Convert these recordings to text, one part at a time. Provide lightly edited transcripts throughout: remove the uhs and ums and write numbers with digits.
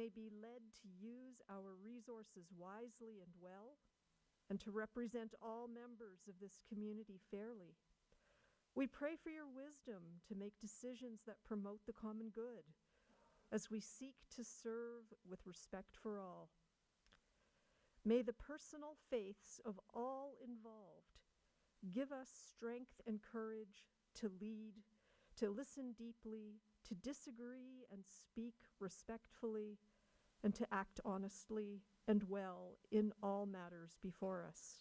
may be led to use our resources wisely and well, and to represent all members of this community fairly. We pray for your wisdom to make decisions that promote the common good as we seek to serve with respect for all. May the personal faiths of all involved give us strength and courage to lead, to listen deeply, to disagree and speak respectfully, and to act honestly and well in all matters before us.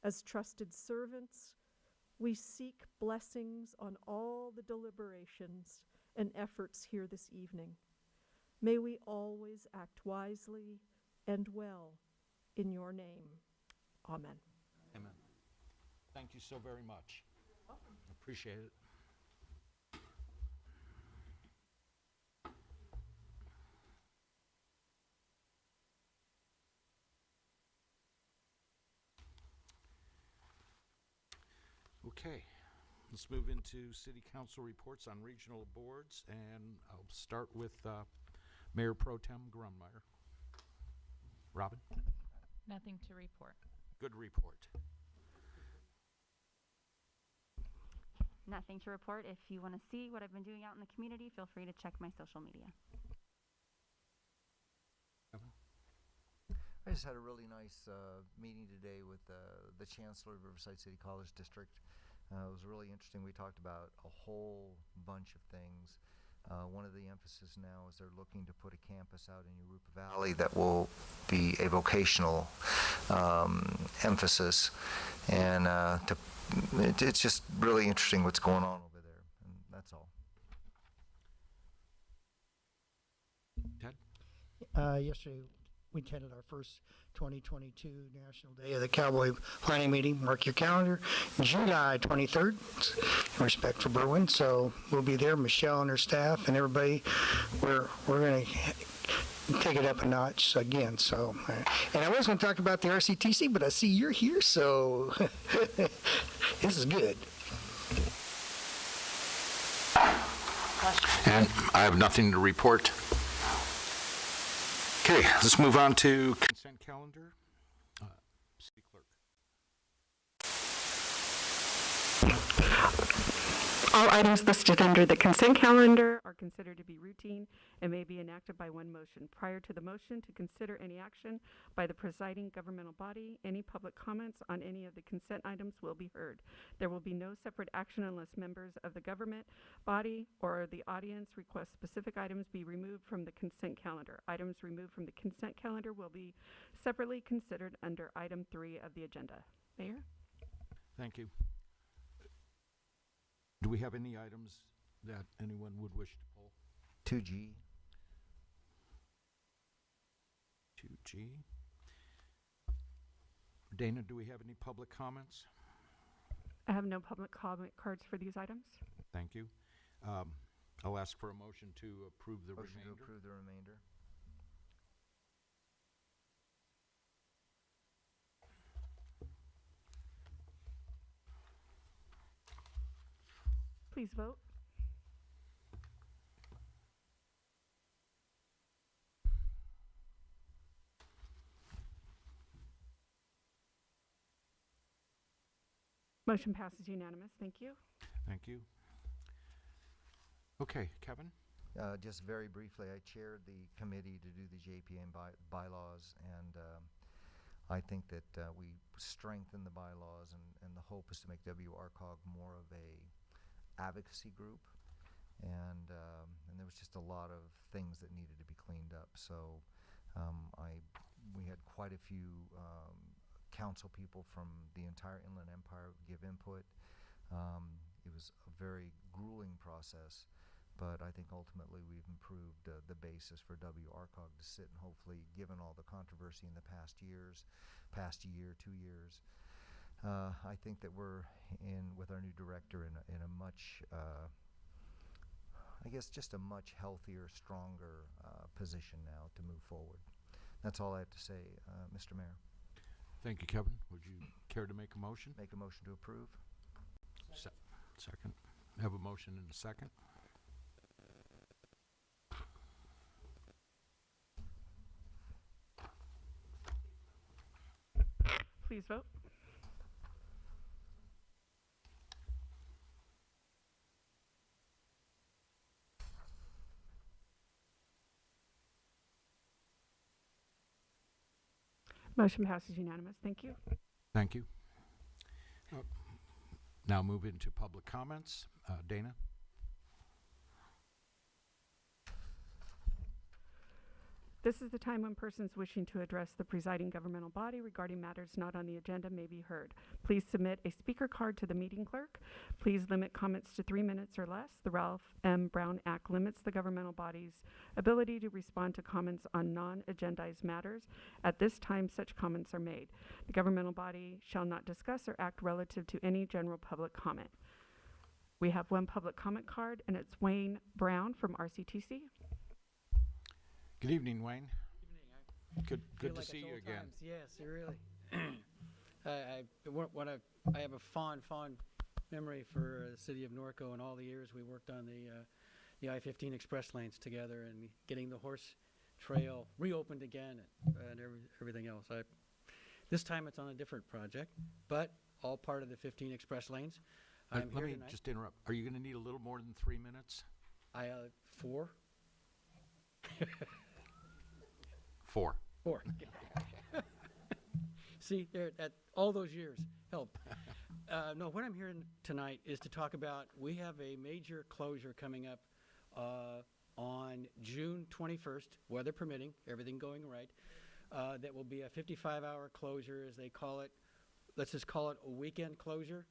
As trusted servants, we seek blessings on all the deliberations and efforts here this evening. May we always act wisely and well in your name. Amen. Amen. Thank you so very much. Welcome. Appreciate it. Okay, let's move into City Council reports on regional boards, and I'll start with Mayor Pro Tem Grunmeyer. Robin? Nothing to report. Good report. Nothing to report. If you want to see what I've been doing out in the community, feel free to check my social media. Kevin? I just had a really nice meeting today with the Chancellor of Riverside City College District. It was really interesting. We talked about a whole bunch of things. One of the emphasis now is they're looking to put a campus out in Europa Valley that will be a vocational emphasis, and it's just really interesting what's going on over there, and that's all. Ted? Yesterday, we attended our first 2022 National Day of the Cowboy Planning Meeting. Mark your calendar, July 23rd, in respect for Berwyn. So we'll be there, Michelle and her staff and everybody. We're going to take it up a notch again. So, and I was going to talk about the RCTC, but I see you're here, so this is good. And I have nothing to report. Okay, let's move on to consent calendar. City Clerk. All items listed under the consent calendar are considered to be routine and may be enacted by one motion. Prior to the motion to consider any action by the presiding governmental body, any public comments on any of the consent items will be heard. There will be no separate action unless members of the government body or the audience request specific items be removed from the consent calendar. Items removed from the consent calendar will be separately considered under item 3 of the agenda. Mayor? Thank you. Do we have any items that anyone would wish to pull? 2G. 2G. Dana, do we have any public comments? I have no public comment cards for these items. Thank you. I'll ask for a motion to approve the Motion remainder. to approve the remainder. Please vote. Motion passes unanimous. Thank you. Thank you. Okay, Kevin? Just very briefly, I chaired the committee to do the JPA bylaws, and I think that we strengthen the bylaws, and the hope is to make WRCOG more of a advocacy group, and there was just a lot of things that needed to be cleaned up. So we had quite a few council people from the entire Inland Empire give input. It was a very grueling process, but I think ultimately we've improved the basis for WRCOG to sit, and hopefully, given all the controversy in the past year, 2 years, I think that we're with our new director in a much, I guess, just a much healthier, stronger position now to move forward. That's all I have to say, Mr. Mayor. Thank you, Kevin. Would you care to make a motion? Make a motion to approve. Second. Have a motion and a second. please vote. Motion passes unanimous. Thank you. Thank you. Now move into public comments. Dana? This is the time when persons wishing to address the presiding governmental body regarding matters not on the agenda may be heard. Please submit a speaker card to the meeting clerk. Please limit comments to 3 minutes or less. The Ralph M. Brown Act limits the governmental body's ability to respond to comments on non-agendized matters. At this time, such comments are made. The governmental body shall not discuss or act relative to any general public comment. We have one public comment card, and it's Wayne Brown from RCTC. Good evening, Wayne. Good Feel to like see it's you old again. times. Yes, really. I have a fond memory for the city of Norco and all the years we worked on the I-15 express lanes together and getting the horse trail reopened again and everything else. This time it's on a different project, but all part of the 15 express lanes. I'm Let here me tonight. just interrupt. Are you going to need a little more than 3 minutes? 4? 4. 4. See, there, all those years helped. No, what I'm here tonight is to talk about, we have a major closure coming up on June 21st, weather permitting, everything going right. That will be a 55-hour closure, as they call it. Let's just call it a weekend closure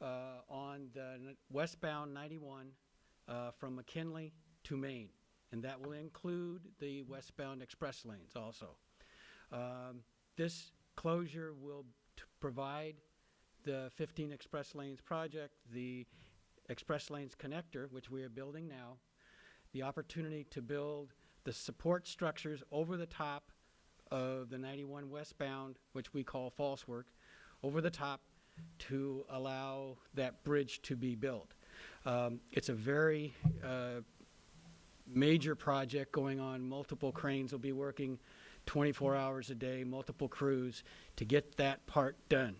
on the westbound 91 from McKinley to Maine. And that will include the westbound express lanes also. This closure will provide the 15 express lanes project, the express lanes connector, which we are building now, the opportunity to build the support structures over the top of the 91 westbound, which we call false work, over the top to allow that bridge to be built. It's a very major project going on. Multiple cranes will be working 24 hours a day, multiple crews to get that part done.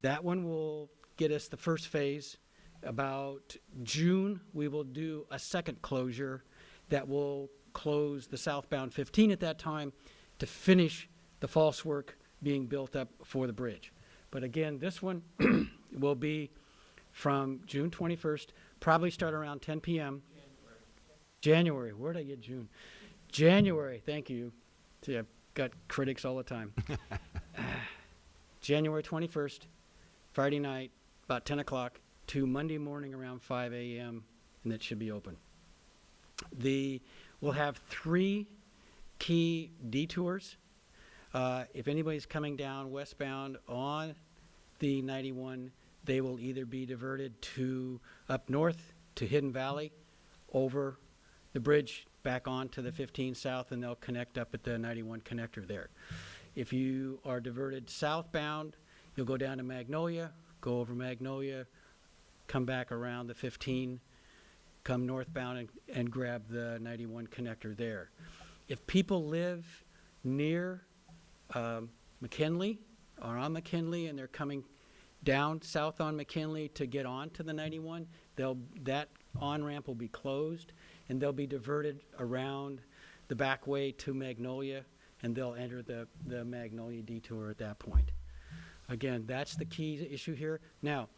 That one will get us the first phase. About June, we will do a second closure that will close the southbound 15 at that time to finish the false work being built up for the bridge. But again, this one will be from June 21st, probably start around 10 p.m. January. Where did I get June? January. Thank you. See, I've got critics all the time. January 21st, Friday night, about 10 o'clock, to Monday morning around 5 a.m., and it should be open. We'll have 3 key detours. If anybody's coming down westbound on the 91, they will either be diverted to up north to Hidden Valley, over the bridge back onto the 15 south, and they'll connect up at the 91 connector there. If you are diverted southbound, you'll go down to Magnolia, go over Magnolia, come back around the 15, come northbound and grab the 91 connector there. If people live near McKinley or on McKinley and they're coming down south on McKinley to get onto the 91, that on-ramp will be closed and they'll be diverted around the back way to Magnolia, and they'll enter the Magnolia detour at that point. Again, that's the key issue here. Now,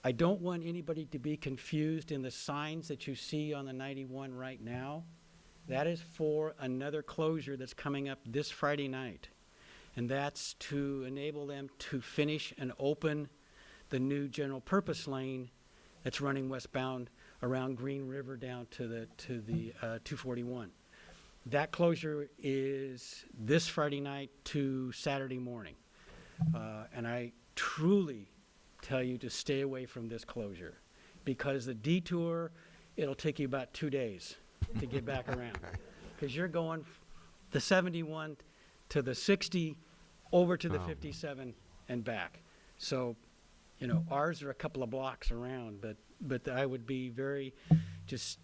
I don't want anybody to be confused in the signs that you see on the 91 right now. That is for another closure that's coming up this Friday night. And that's to enable them to finish and open the new general purpose lane that's running westbound around Green River down to the 241. That closure is this Friday night to Saturday morning. And I truly tell you to stay away from this closure, because the detour, it'll take you about 2 days to get back around, because you're going the 71 to the 60 over to the 57 and back. So, you know, ours are a couple of blocks around, but I would be very, just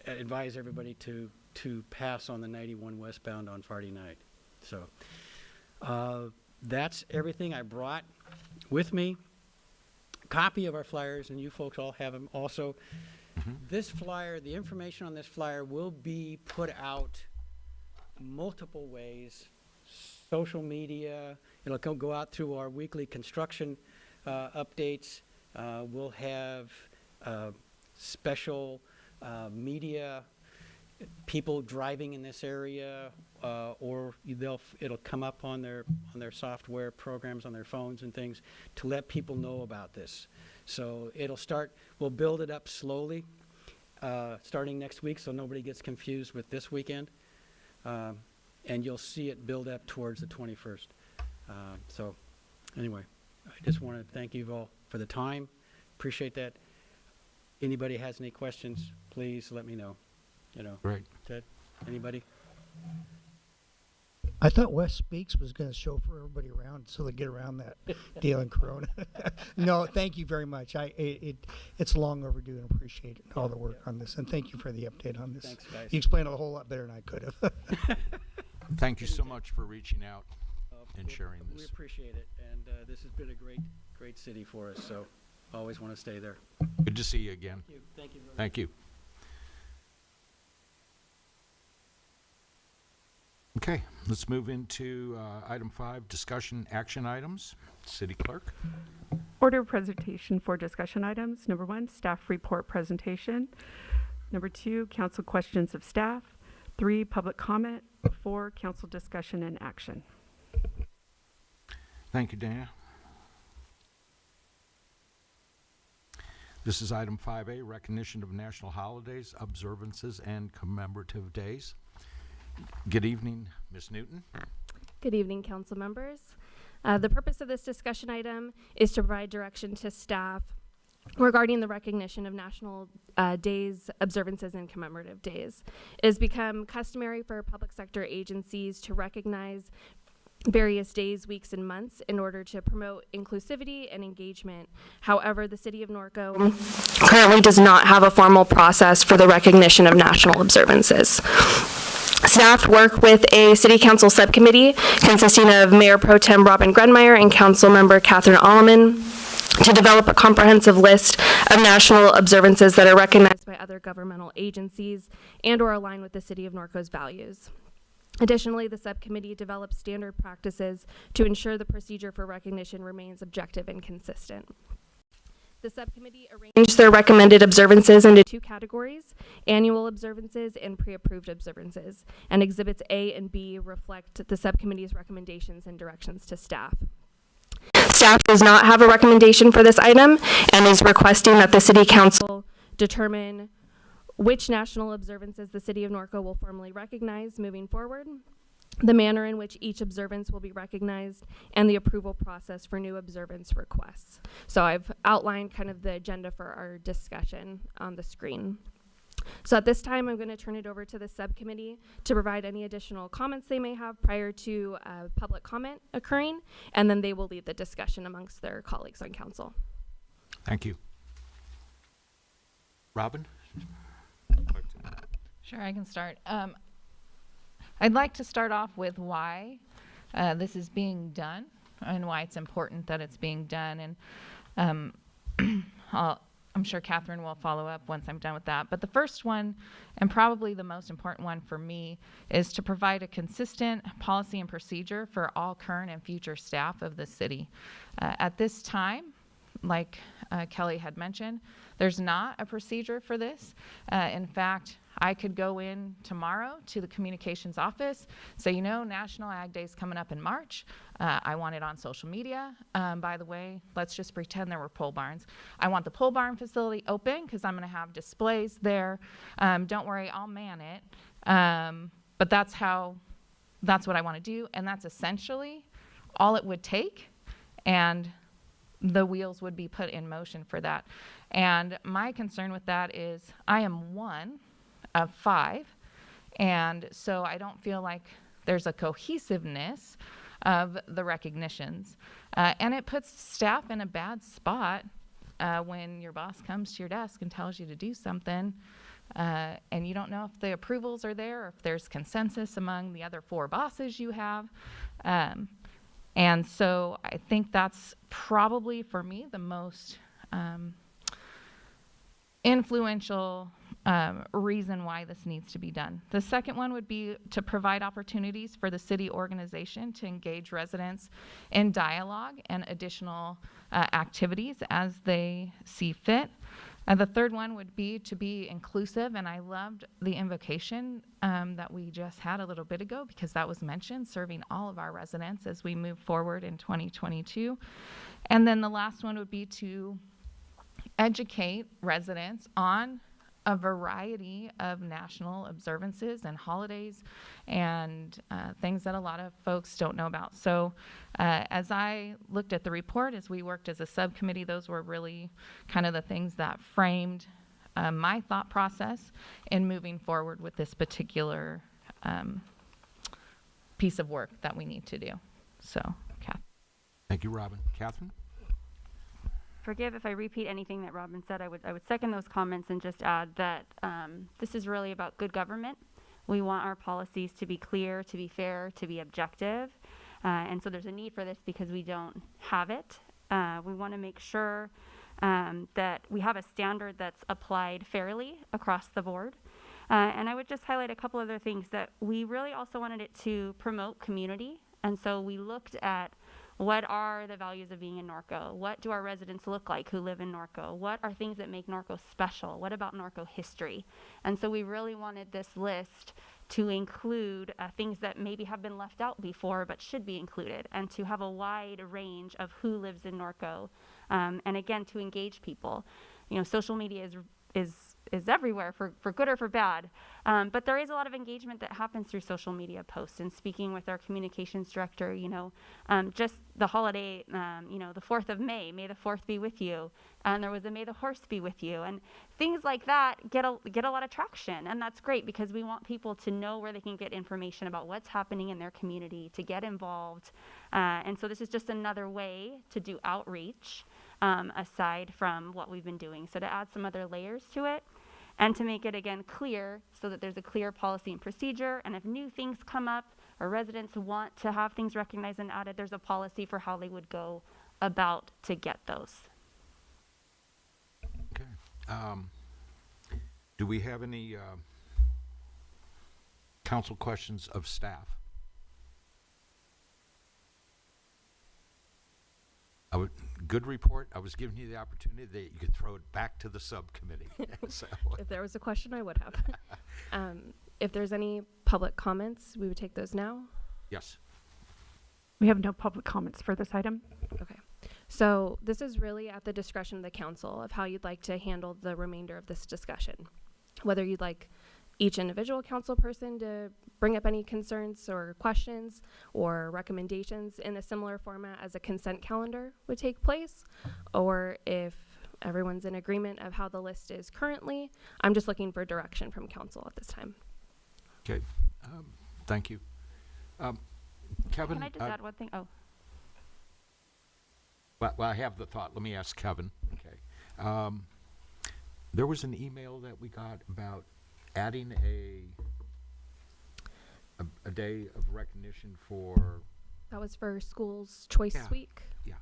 advise everybody to pass on the 91 westbound on Friday night. So That's everything I brought with me. Copy of our flyers, and you folks all have them also. This flyer, the information on this flyer will be put out multiple ways. Social media, it'll go out through our weekly construction updates. We'll have special media, people driving in this area, or it'll come up on their software programs on their phones and things to let people know about this. So we'll build it up slowly, starting next week, so nobody gets confused with this weekend. And you'll see it build up towards the 21st. So anyway, I just want to thank you all for the time. Appreciate that. Anybody has any questions, please let me know. Great. Ted, anybody? I thought West Speaks was going to chauffeur everybody around so they get around that deal in Corona. No, thank you very much. It's long overdue and appreciate all the work on this. And thank you for the update on this. Thanks, guys. You explained it a whole lot better than I could have. Thank you so much for reaching out and We- sharing We this. appreciate it, and this has been a great city for us, so always want to stay there. Good to see you again. Thank you very much. Thank you. Okay, let's move into item 5, discussion action items. City Clerk. Order of presentation for discussion items. Number 1, staff report presentation. Number 2, council questions of staff. 3, public comment. 4, council discussion and action. Thank you, Dana. This is item 5A, recognition of national holidays, observances, and commemorative days. Good evening, Ms. Newton. Good evening, council members. The purpose of this discussion item is to provide direction to staff regarding the recognition of national days, observances, and commemorative days. It has become customary for public sector agencies to recognize various days, weeks, and months in order to promote inclusivity and engagement. However, the city of Norco currently does not have a formal process for the recognition of national observances. Staff work with a city council subcommittee consisting of Mayor Pro Tem Robin Grunmeyer and council member Catherine Alleman to develop a comprehensive list of national observances that are recognized by other governmental agencies and or align with the city of Norco's values. Additionally, the subcommittee develops standard practices to ensure the procedure for recognition remains objective and consistent. The subcommittee arranged their recommended observances into 2 categories, annual observances and pre-approved observances, and exhibits A and B reflect the subcommittee's recommendations and directions to staff. Staff does not have a recommendation for this item and is requesting that the city council determine which national observances the city of Norco will formally recognize moving forward, the manner in which each observance will be recognized, and the approval process for new observance requests. So I've outlined kind of the agenda for our discussion on the screen. So at this time, I'm going to turn it over to the subcommittee to provide any additional comments they may have prior to public comment occurring, and then they will lead the discussion amongst their colleagues on council. Thank you. Robin? Sure, I can start. I'd like to start off with why this is being done and why it's important that it's being done. And I'm sure Catherine will follow up once I'm done with that. But the first one, and probably the most important one for me, is to provide a consistent policy and procedure for all current and future staff of the city. At this time, like Kelly had mentioned, there's not a procedure for this. In fact, I could go in tomorrow to the communications office, say, you know, National Ag Day is coming up in March. I want it on social media. By the way, let's just pretend there were pole barns. I want the pole barn facility open because I'm going to have displays there. Don't worry, I'll man it. But that's what I want to do. And that's essentially all it would take. And the wheels would be put in motion for that. And my concern with that is I am one of 5, and so I don't feel like there's a cohesiveness of the recognitions, and it puts staff in a bad spot when your boss comes to your desk and tells you to do something, and you don't know if the approvals are there or if there's consensus among the other 4 bosses you have. And so I think that's probably, for me, the most influential reason why this needs to be done. The second one would be to provide opportunities for the city organization to engage residents in dialogue and additional activities as they see fit. The third one would be to be inclusive, and I loved the invocation that we just had a little bit ago, because that was mentioned, serving all of our residents as we move forward in 2022. And then the last one would be to educate residents on a variety of national observances and holidays and things that a lot of folks don't know about. So as I looked at the report, as we worked as a subcommittee, those were really kind of the things that framed my thought process in moving forward with this particular piece of work that we need to do. So, Kath. Thank you, Robin. Catherine? Forgive if I repeat anything that Robin said. I would second those comments and just add that this is really about good government. We want our policies to be clear, to be fair, to be objective. And so there's a need for this because we don't have it. We want to make sure that we have a standard that's applied fairly across the board. And I would just highlight a couple other things that we really also wanted it to promote community. And so we looked at what are the values of being in Norco? What do our residents look like who live in Norco? What are things that make Norco special? What about Norco history? And so we really wanted this list to include things that maybe have been left out before but should be included, and to have a wide range of who lives in Norco. And again, to engage people. You know, social media is everywhere for good or for bad. But there is a lot of engagement that happens through social media posts. And speaking with our communications director, just the holiday, the 4th of May the 4th be with you. And there was a May the horse be with you. And things like that get a lot of traction. And that's great because we want people to know where they can get information about what's happening in their community, to get involved. And so this is just another way to do outreach aside from what we've been doing. So to add some other layers to it and to make it, again, clear so that there's a clear policy and procedure. And if new things come up or residents want to have things recognized and added, there's a policy for how they would go about to get those. Okay. Do we have any council questions of staff? Good report. I was giving you the opportunity that you could throw it back to the subcommittee. So. If there was a question, I would have. If there's any public comments, we would take those now. Yes. We have no public comments for this item. Okay. So this is really at the discretion of the council of how you'd like to handle the remainder of this discussion. Whether you'd like each individual council person to bring up any concerns or questions or recommendations in a similar format as a consent calendar would take place, or if everyone's in agreement of how the list is currently. I'm just looking for direction from council at this time. Okay. Thank you. Kevin? Can I just add one thing? Oh. Well, I have the thought. Let me ask Kevin. Okay. There was an email that we got about adding a day of recognition for... That was for Schools Choice Week. Yeah.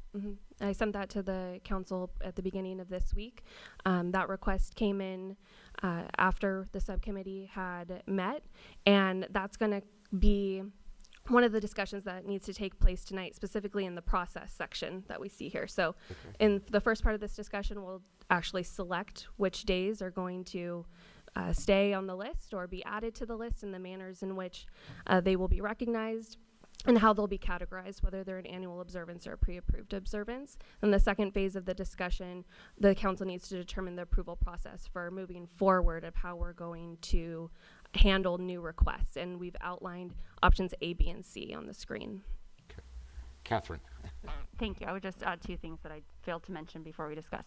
I sent that to the council at the beginning of this week. That request came in after the subcommittee had met, and that's going to be one of the discussions that needs to take place tonight, specifically in the process section that we see here. So in the first part of this discussion, we'll actually select which days are going to stay on the list or be added to the list, and the manners in which they will be recognized and how they'll be categorized, whether they're an annual observance or a pre-approved observance. And the second phase of the discussion, the council needs to determine the approval process for moving forward of how we're going to handle new requests. And we've outlined options A, B, and C on the screen. Okay. Catherine. Thank you. I would just add two things that I failed to mention before we discuss.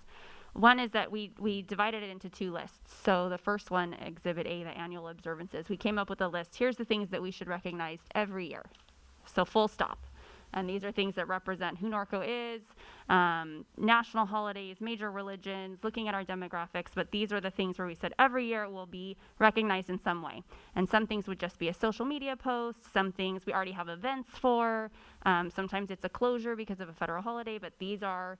One is that we divided it into two lists. So the first one, Exhibit A, the annual observances, we came up with a list. Here's the things that we should recognize every year. So full stop. And these are things that represent who Norco is, national holidays, major religions, looking at our demographics. But these are the things where we said every year it will be recognized in some way. And some things would just be a social media post. Some things we already have events for. Sometimes it's a closure because of a federal holiday. But these are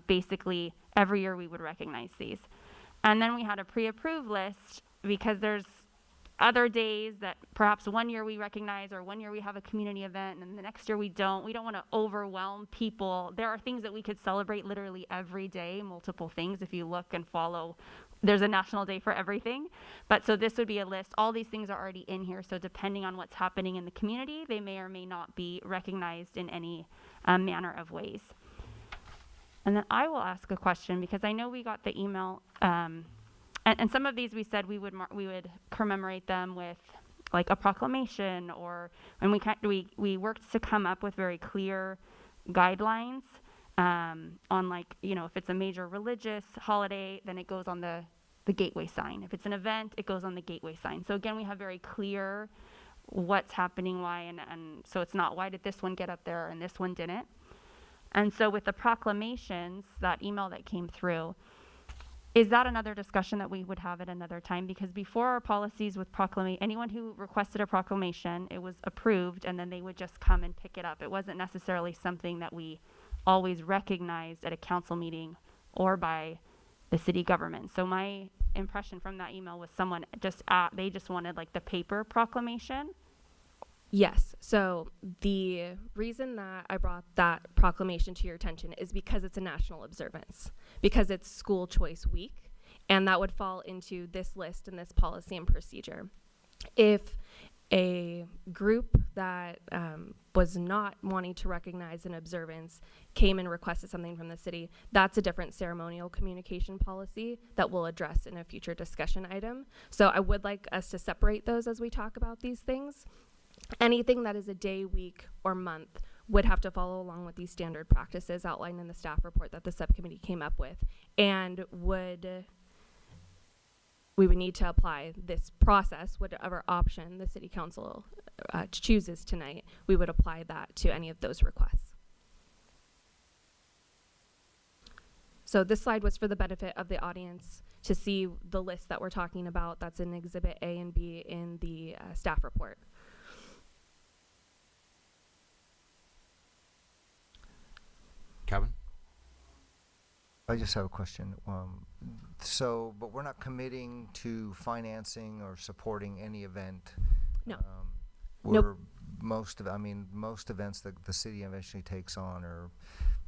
basically every year we would recognize these. And then we had a pre-approved list because there's other days that perhaps one year we recognize, or one year we have a community event and the next year we don't. We don't want to overwhelm people. There are things that we could celebrate literally every day, multiple things. If you look and follow, there's a national day for everything. But so this would be a list. All these things are already in here. So depending on what's happening in the community, they may or may not be recognized in any manner of ways. And then I will ask a question because I know we got the email, and some of these we said we would commemorate them with like a proclamation, or when we worked to come up with very clear guidelines on, like, you know, if it's a major religious holiday, then it goes on the gateway sign. If it's an event, it goes on the gateway sign. So again, we have very clear what's happening, why, and so it's not why did this one get up there and this one didn't. And so with the proclamations, that email that came through, is that another discussion that we would have at another time? Because before our policies with anyone who requested a proclamation, it was approved and then they would just come and pick it up. It wasn't necessarily something that we always recognized at a council meeting or by the city government. So my impression from that email was someone they just wanted like the paper proclamation. Yes. So the reason that I brought that proclamation to your attention is because it's a national observance, because it's school choice week, and that would fall into this list and this policy and procedure. If a group that was not wanting to recognize an observance came and requested something from the city, that's a different ceremonial communication policy that we'll address in a future discussion item. So I would like us to separate those as we talk about these things. Anything that is a day, week, or month would have to follow along with these standard practices outlined in the staff report that the subcommittee came up with, and we would need to apply this process, whatever option the city council chooses tonight. We would apply that to any of those requests. So this slide was for the benefit of the audience to see the list that we're talking about. That's in Exhibit A and B in the staff report. Kevin? I just have a question. But we're not committing to financing or supporting any event. No. Nope. Most events that the city eventually takes on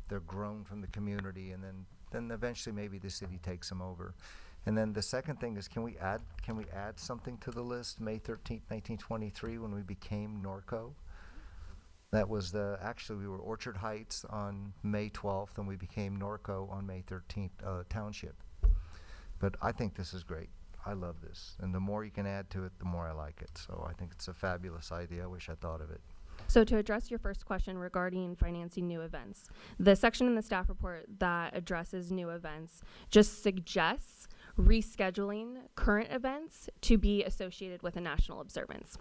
they're grown from the community, and then eventually maybe the city takes them over. And then the second thing is, can we add something to the list? May 13th, 1923, when we became Norco. That was actually we were Orchard Heights on May 12th, and we became Norco on May 13th, township. But I think this is great. I love this. And the more you can add to it, the more I like it. So I think it's a fabulous idea. I wish I thought of it. So to address your first question regarding financing new events, the section in the staff report that addresses new events just suggests rescheduling current events to be associated with a national observance.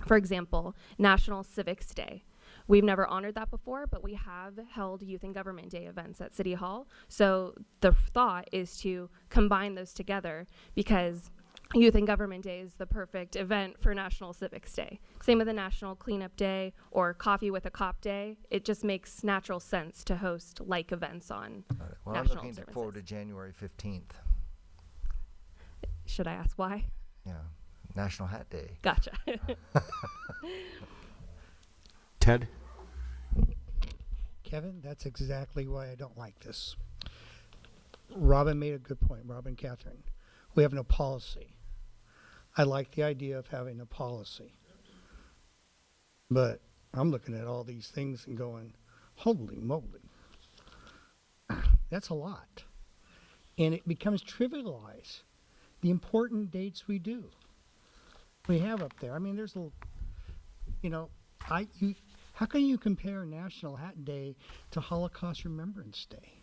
For example, National Civics Day. We've never honored that before, but we have held Youth and Government Day events at City Hall. So the thought is to combine those together, because Youth and Government Day is the perfect event for National Civics Day. Same with the National Cleanup Day or Coffee with a Cop Day. It just makes natural sense to host like events on Well, national I'm looking forward to January 15th. Should I ask why? Yeah, National Hat Day. Gotcha. Ted? Kevin, that's exactly why I don't like this. Robin made a good point, Robin Catherine. We have no policy. I like the idea of having a policy. But I'm looking at all these things and going, holy moly. That's a lot. And it becomes trivialized. The important dates we do. We have up there. I mean, there's a, how can you compare National Hat Day to Holocaust Remembrance Day?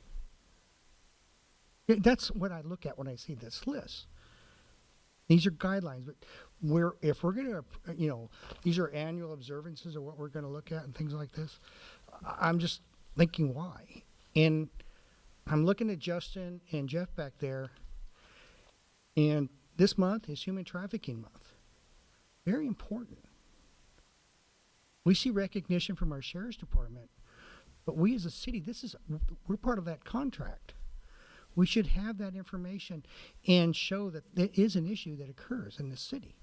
That's what I look at when I see this list. These are guidelines, but if we're going to, these are annual observances of what we're going to look at and things like this. I'm just thinking why. And I'm looking at Justin and Jeff back there, and this month is Human Trafficking Month. Very important. We see recognition from our Sheriff's Department, but we as a city, we're part of that contract. We should have that information and show that there is an issue that occurs in the city.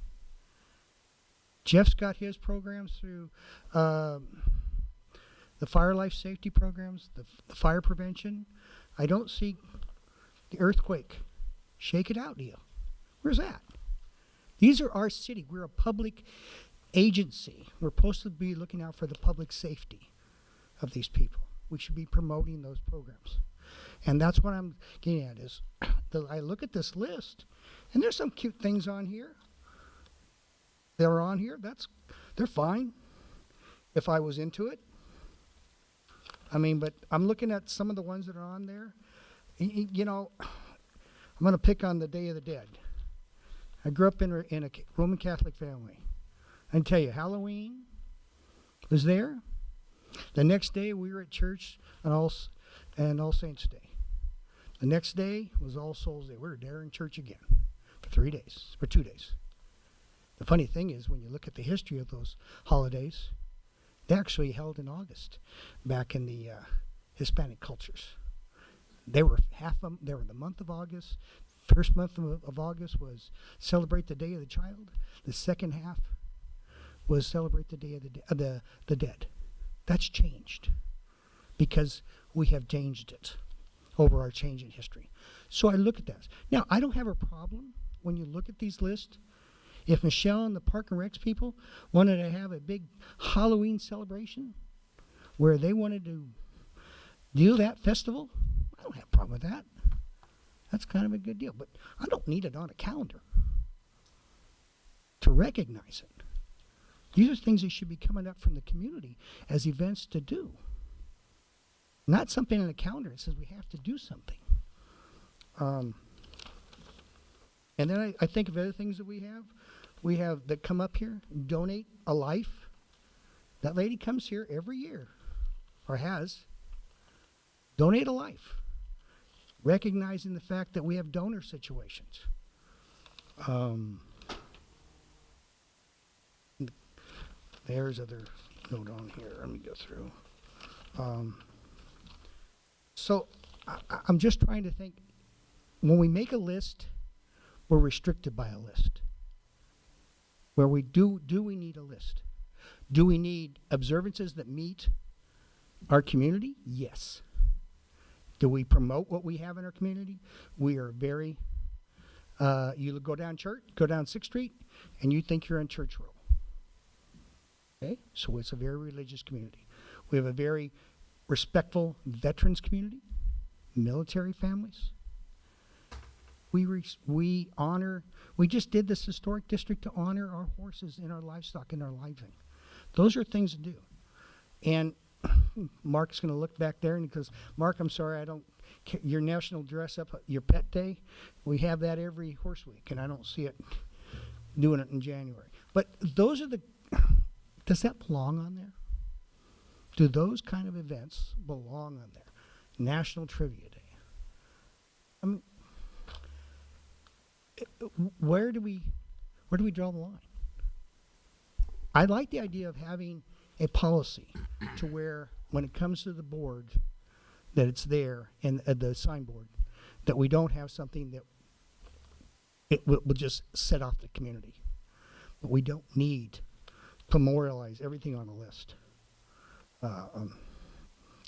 Jeff's got his programs through the fire life safety programs, the fire prevention. I don't see the earthquake, shake it out deal. Where's that? These are our city. We're a public agency. We're supposed to be looking out for the public safety of these people. We should be promoting those programs. And that's what I'm getting at is I look at this list, and there's some cute things on here. They're on here. They're fine if I was into it. I mean, but I'm looking at some of the ones that are on there. You know, I'm going to pick on the Day of the Dead. I grew up in a Roman Catholic family. I can tell you, Halloween was there. The next day we were at church on All Saints Day. The next day was All Souls Day. We were there in church again for 3 days, or 2 days. The funny thing is, when you look at the history of those holidays, they actually held in August back in the Hispanic cultures. They were they were the month of August. First month of August was celebrate the Day of the Child. The second half was celebrate the Day of the Dead. That's changed because we have changed it over our change in history. So I look at that. Now, I don't have a problem when you look at these lists. If Michelle and the Park and Recs people wanted to have a big Halloween celebration where they wanted to do that festival, I don't have a problem with that. That's kind of a good deal. But I don't need it on a calendar to recognize it. These are things that should be coming up from the community as events to do. Not something on a calendar that says we have to do something. And then I think of other things that we have that come up here. Donate a life. That lady comes here every year, or has. Donate a life. Recognizing the fact that we have donor situations. There's other note on here. Let me go through. So I'm just trying to think. When we make a list, we're restricted by a list. Where we do we need a list? Do we need observances that meet our community? Yes. Do we promote what we have in our community? We are very, you go down 6th Street, and you think you're on Church Row. Okay? So it's a very religious community. We have a very respectful veterans community, military families. We honor, we just did this historic district to honor our horses and our livestock and our living. Those are things to do. And Mark's going to look back there and he goes, Mark, I'm sorry, I don't, your national dress up, your pet day, we have that every horse week, and I don't see it doing it in January. But those are does that belong on there? Do those kind of events belong on there? National Trivia Day. I mean, where do we draw the line? I like the idea of having a policy to where when it comes to the board that it's there and the signboard, that we don't have something that it will just set off the community. But we don't need to memorialize everything on a list.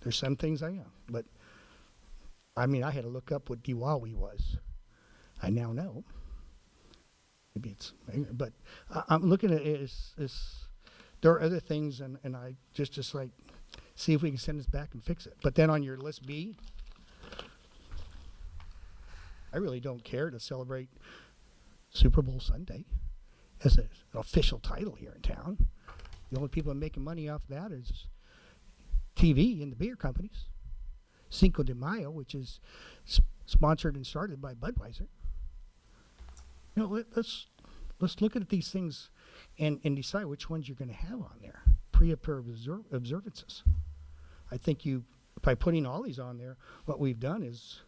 There's some things I know, but I mean, I had to look up what Diwali was. I now know. Maybe it's, but I'm looking at it as there are other things, and I just like see if we can send this back and fix it. But then on your list B, I really don't care to celebrate Super Bowl Sunday as an official title here in town. The only people making money off that is TV and the beer companies. Cinco de Mayo, which is sponsored and started by Budweiser. You know, let's look at these things and decide which ones you're going to have on there. Pre-approved observances. I think by putting all these on there, what we've done is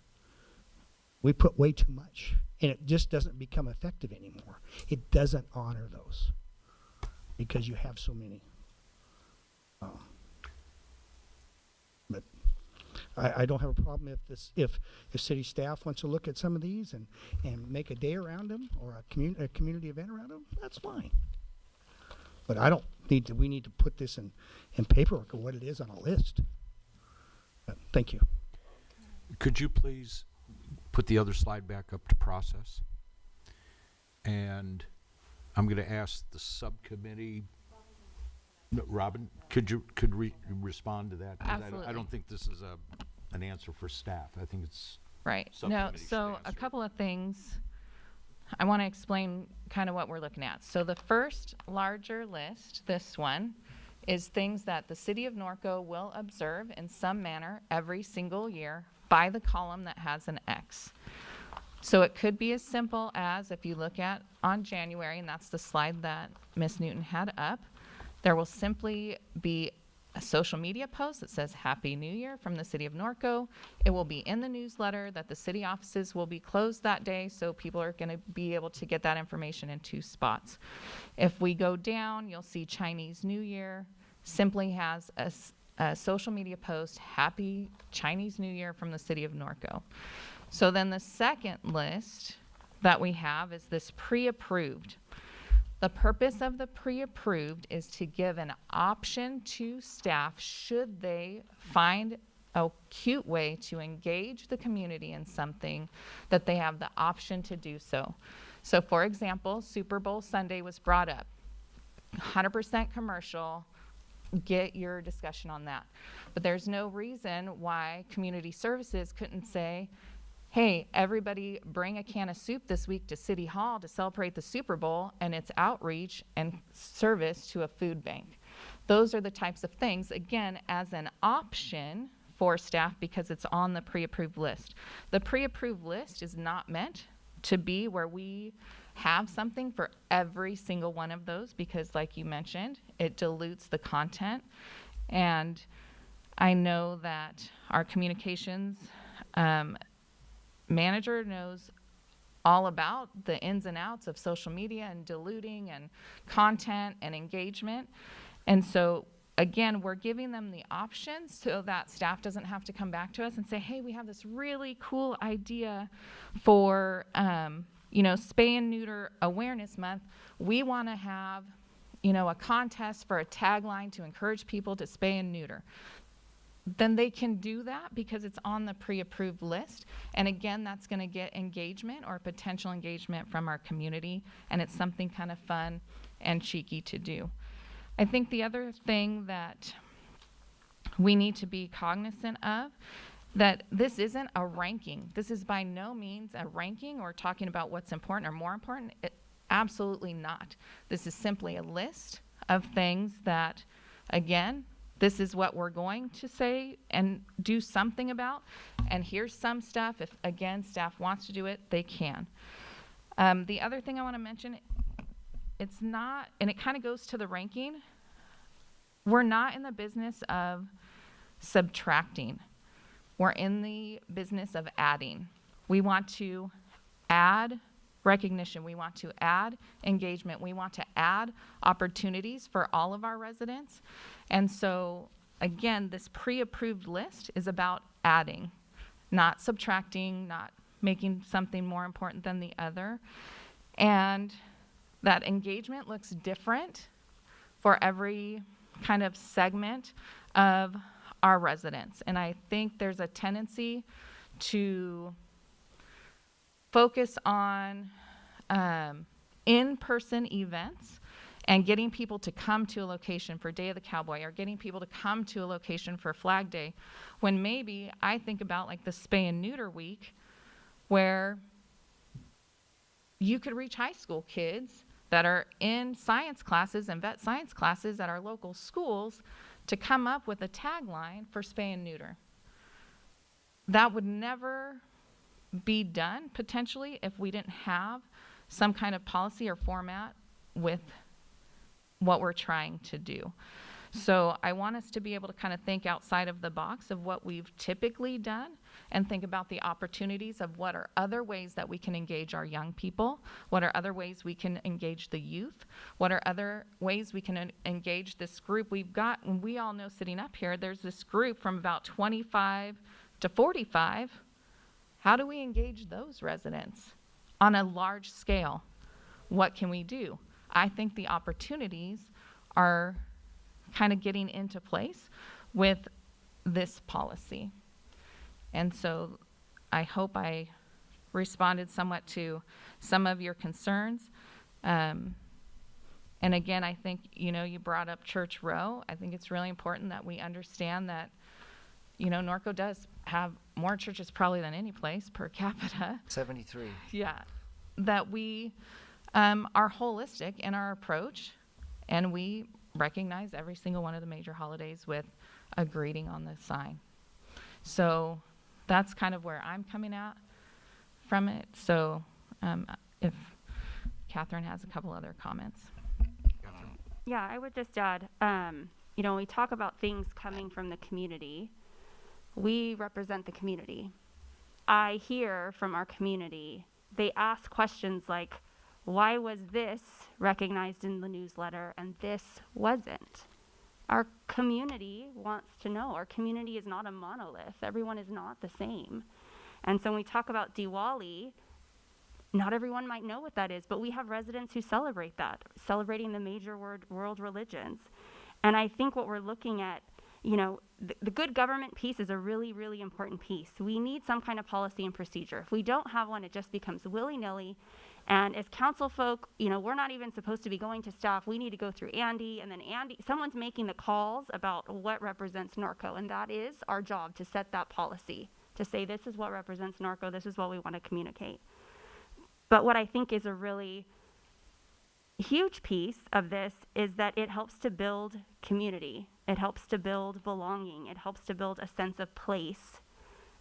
we put way too much, and it just doesn't become effective anymore. It doesn't honor those because you have so many. But I don't have a problem if city staff wants to look at some of these and make a day around them or a community event around them. That's fine. But I don't need to. We need to put this in paperwork of what it is on a list. Thank you. Could you please put the other slide back up to process? And I'm going to ask the subcommittee. No, Robin, could respond to that? 'Cause Absolutely. I don't think this is an answer for staff. I think it's Right. No, subcommittee should so a answer. couple of things. I want to explain kind of what we're looking at. So the first larger list, this one, is things that the city of Norco will observe in some manner every single year by the column that has an X. So it could be as simple as, if you look at on January, and that's the slide that Ms. Newton had up, there will simply be a social media post that says Happy New Year from the city of Norco. It will be in the newsletter that the city offices will be closed that day, so people are going to be able to get that information in 2 spots. If we go down, you'll see Chinese New Year simply has a social media post, Happy Chinese New Year from the city of Norco. So then the second list that we have is this pre-approved. The purpose of the pre-approved is to give an option to staff should they find a cute way to engage the community in something, that they have the option to do so. So for example, Super Bowl Sunday was brought up. 100% commercial, get your discussion on that. But there's no reason why community services couldn't say, hey, everybody bring a can of soup this week to City Hall to celebrate the Super Bowl and its outreach and service to a food bank. Those are the types of things, again, as an option for staff because it's on the pre-approved list. The pre-approved list is not meant to be where we have something for every single one of those because, like you mentioned, it dilutes the content. And I know that our communications manager knows all about the ins and outs of social media and diluting and content and engagement. And so again, we're giving them the option so that staff doesn't have to come back to us and say, hey, we have this really cool idea for, spay and neuter awareness month. We want to have, a contest for a tagline to encourage people to spay and neuter. Then they can do that because it's on the pre-approved list. And again, that's going to get engagement or potential engagement from our community. And it's something kind of fun and cheeky to do. I think the other thing that we need to be cognizant of, that this isn't a ranking. This is by no means a ranking or talking about what's important or more important. Absolutely not. This is simply a list of things that, again, this is what we're going to say and do something about. And here's some stuff. If, again, staff wants to do it, they can. The other thing I want to mention, it's not, and it kind of goes to the ranking, we're not in the business of subtracting. We're in the business of adding. We want to add recognition. We want to add engagement. We want to add opportunities for all of our residents. And so, again, this pre-approved list is about adding, not subtracting, not making something more important than the other. And that engagement looks different for every kind of segment of our residents. And I think there's a tendency to focus on in-person events and getting people to come to a location for Day of the Cowboy or getting people to come to a location for Flag Day, when maybe I think about like the Spay and Neuter Week, where you could reach high school kids that are in science classes and vet science classes at our local schools to come up with a tagline for spay and neuter. That would never be done potentially if we didn't have some kind of policy or format with what we're trying to do. So I want us to be able to kind of think outside of the box of what we've typically done and think about the opportunities of what are other ways that we can engage our young people, what are other ways we can engage the youth, what are other ways we can engage this group we've got. And we all know sitting up here, there's this group from about 25 to 45. How do we engage those residents on a large scale? What can we do? I think the opportunities are kind of getting into place with this policy. And so I hope I responded somewhat to some of your concerns. And again, I think, you brought up Church Row. I think it's really important that we understand that, Norco does have more churches probably than any place per capita. 73. Yeah. That we are holistic in our approach, and we recognize every single one of the major holidays with a greeting on the sign. So that's kind of where I'm coming at from it. So if Catherine has a couple other comments. Yeah, I would just add, when we talk about things coming from the community, we represent the community. I hear from our community, they ask questions like, why was this recognized in the newsletter and this wasn't? Our community wants to know. Our community is not a monolith. Everyone is not the same. And so when we talk about Diwali, not everyone might know what that is, but we have residents who celebrate that, celebrating the major world religions. And I think what we're looking at, the good government piece is a really, really important piece. We need some kind of policy and procedure. If we don't have one, it just becomes willy-nilly. And as council folk, we're not even supposed to be going to staff. We need to go through Andy, and then someone's making the calls about what represents Norco, and that is our job, to set that policy, to say this is what represents Norco, this is what we want to communicate. But what I think is a really huge piece of this is that it helps to build community. It helps to build belonging. It helps to build a sense of place,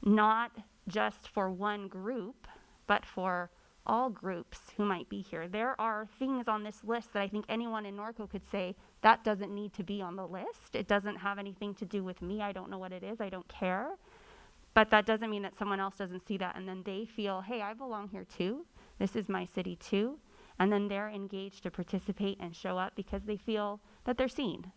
not just for one group, but for all groups who might be here. There are things on this list that I think anyone in Norco could say, that doesn't need to be on the list. It doesn't have anything to do with me. I don't know what it is. I don't care. But that doesn't mean that someone else doesn't see that, and then they feel, hey, I belong here too. This is my city too. And then they're engaged to participate and show up because they feel that they're seen.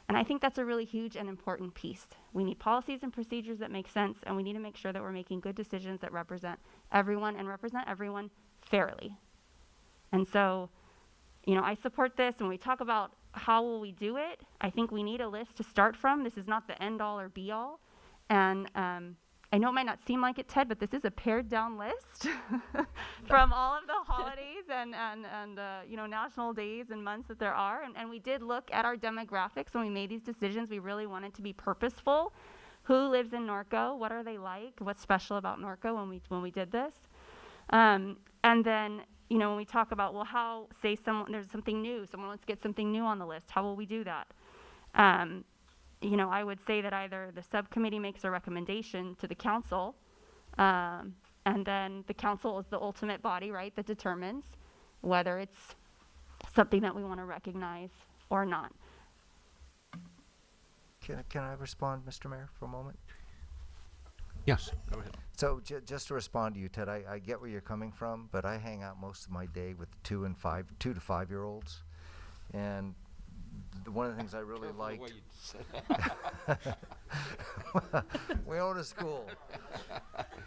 And I think that's a really huge and important piece. We need policies and procedures that make sense, and we need to make sure that we're making good decisions that represent everyone and represent everyone fairly. And so, I support this. When we talk about how will we do it, I think we need a list to start from. This is not the end all or be all. And I know it might not seem like it, Ted, but this is a pared down list from all of the holidays and national days and months that there are. And we did look at our demographics when we made these decisions. We really wanted to be purposeful. Who lives in Norco? What are they like? What's special about Norco when we did this? And then, when we talk about, well, how, say there's something new, someone wants to get something new on the list, how will we do that? I would say that either the subcommittee makes a recommendation to the council, and then the council is the ultimate body, right, that determines whether it's something that we want to recognize or not. Can I respond, Mr. Mayor, for a moment? Yes, go ahead. So just to respond to you, Ted, I get where you're coming from, but I hang out most of my day with 2 to 5 year olds, and one of the things I really liked. We own a school.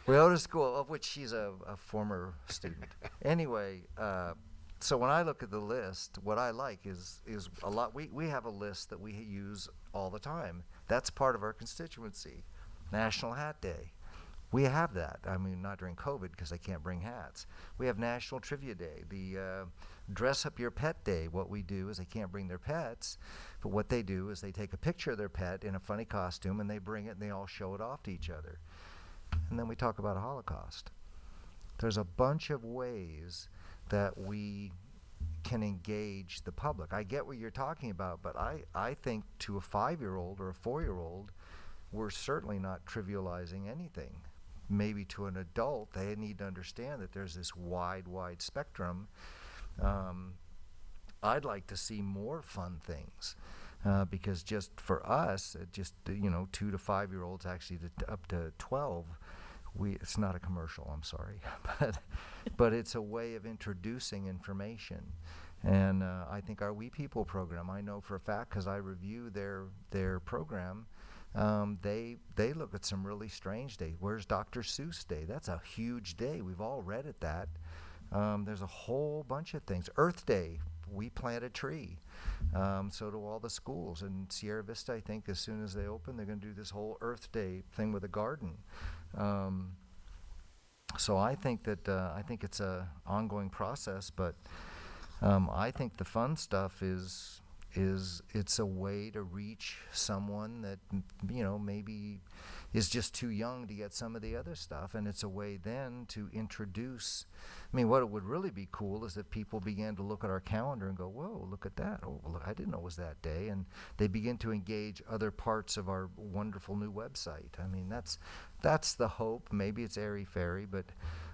We own a school, of which she's a former student. Anyway, so when I look at the list, what I like is a lot. We have a list that we use all the time. That's part of our constituency. National Hat Day. We have that. I mean, not during COVID because I can't bring hats. We have National Trivia Day. The Dress Up Your Pet Day. What we do is they can't bring their pets, but what they do is they take a picture of their pet in a funny costume and they bring it and they all show it off to each other. And then we talk about a Holocaust. There's a bunch of ways that we can engage the public. I get what you're talking about, but I think to a 5-year-old or a 4-year-old, we're certainly not trivializing anything. Maybe to an adult, they need to understand that there's this wide spectrum. I'd like to see more fun things. because just for us, just 2 to 5 year olds, actually up to 12, it's not a commercial, I'm sorry, but it's a way of introducing information. And I think our We People program, I know for a fact because I review their program, they look at some really strange days. Where's Dr. Seuss Day? That's a huge day. We've all read it that. There's a whole bunch of things. Earth Day, we plant a tree. So do all the schools. And Sierra Vista, I think, as soon as they open, they're going to do this whole Earth Day thing with a garden. So I think that I think it's a ongoing process, but I think the fun stuff is it's a way to reach someone that maybe is just too young to get some of the other stuff, and it's a way then to introduce. I mean, what would really be cool is if people began to look at our calendar and go, "Whoa, look at that! Oh, look, I didn't know it was that day," and they begin to engage other parts of our wonderful new website. I mean, that's the hope. Maybe it's airy-fairy, but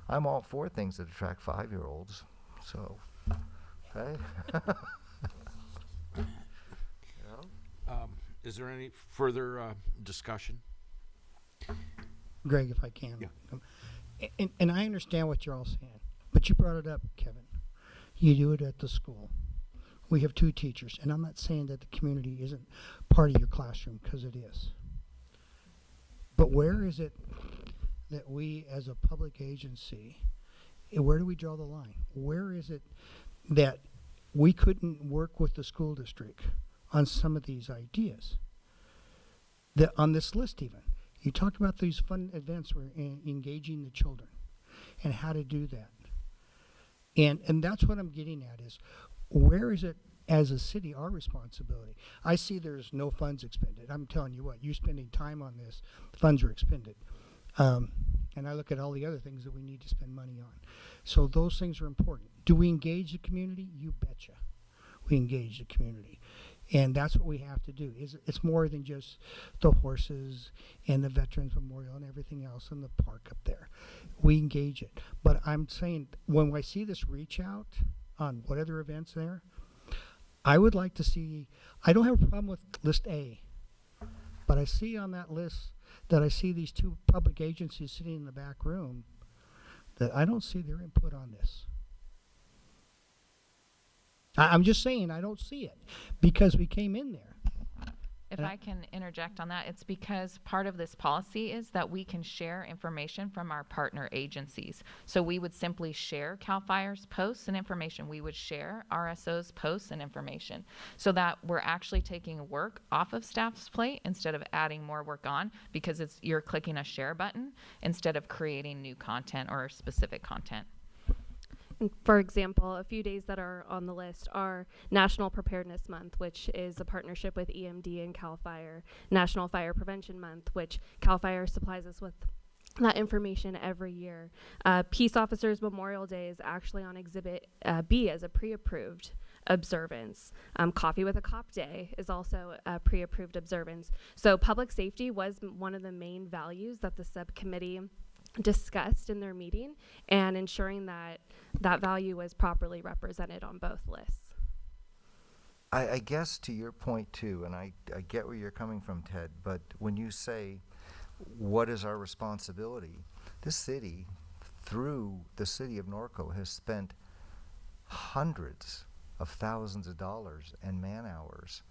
I'm all for things that attract 5-year-olds. So, okay. Is there any further discussion? Greg, if I can. Yeah. And I understand what you're all saying, but you brought it up, Kevin. You do it at the school. We have 2 teachers, and I'm not saying that the community isn't part of your classroom, because it is. But where is it that we, as a public agency, where do we draw the line? Where is it that we couldn't work with the school district on some of these ideas? On this list even. You talked about these fun events where engaging the children and how to do that. And that's what I'm getting at is, where is it as a city our responsibility? I see there's no funds expended. I'm telling you what, you're spending time on this, funds are expended. And I look at all the other things that we need to spend money on. So those things are important. Do we engage the community? You betcha. We engage the community. And that's what we have to do. It's more than just the horses and the Veterans Memorial and everything else in the park up there. We engage it. But I'm saying, when I see this reach out on what other events there, I would like to see, I don't have a problem with list A, but I see on that list that I see these 2 public agencies sitting in the back room that I don't see their input on this. I'm just saying I don't see it because we came in there. If I can interject on that, it's because part of this policy is that we can share information from our partner agencies. So we would simply share CAL FIRE's posts and information. We would share RSO's posts and information, so that we're actually taking work off of staff's plate instead of adding more work on, because you're clicking a share button instead of creating new content or specific content. For example, a few days that are on the list are National Preparedness Month, which is a partnership with EMD and CAL FIRE, National Fire Prevention Month, which CAL FIRE supplies us with that information every year. Peace Officers Memorial Day is actually on Exhibit B as a pre-approved observance. Coffee with a Cop Day is also a pre-approved observance. So public safety was one of the main values that the subcommittee discussed in their meeting, and ensuring that that value was properly represented on both lists. I guess to your point too, and I get where you're coming from, Ted, but when you say, what is our responsibility? This city, through the city of Norco, has spent hundreds of thousands of dollars and man-hours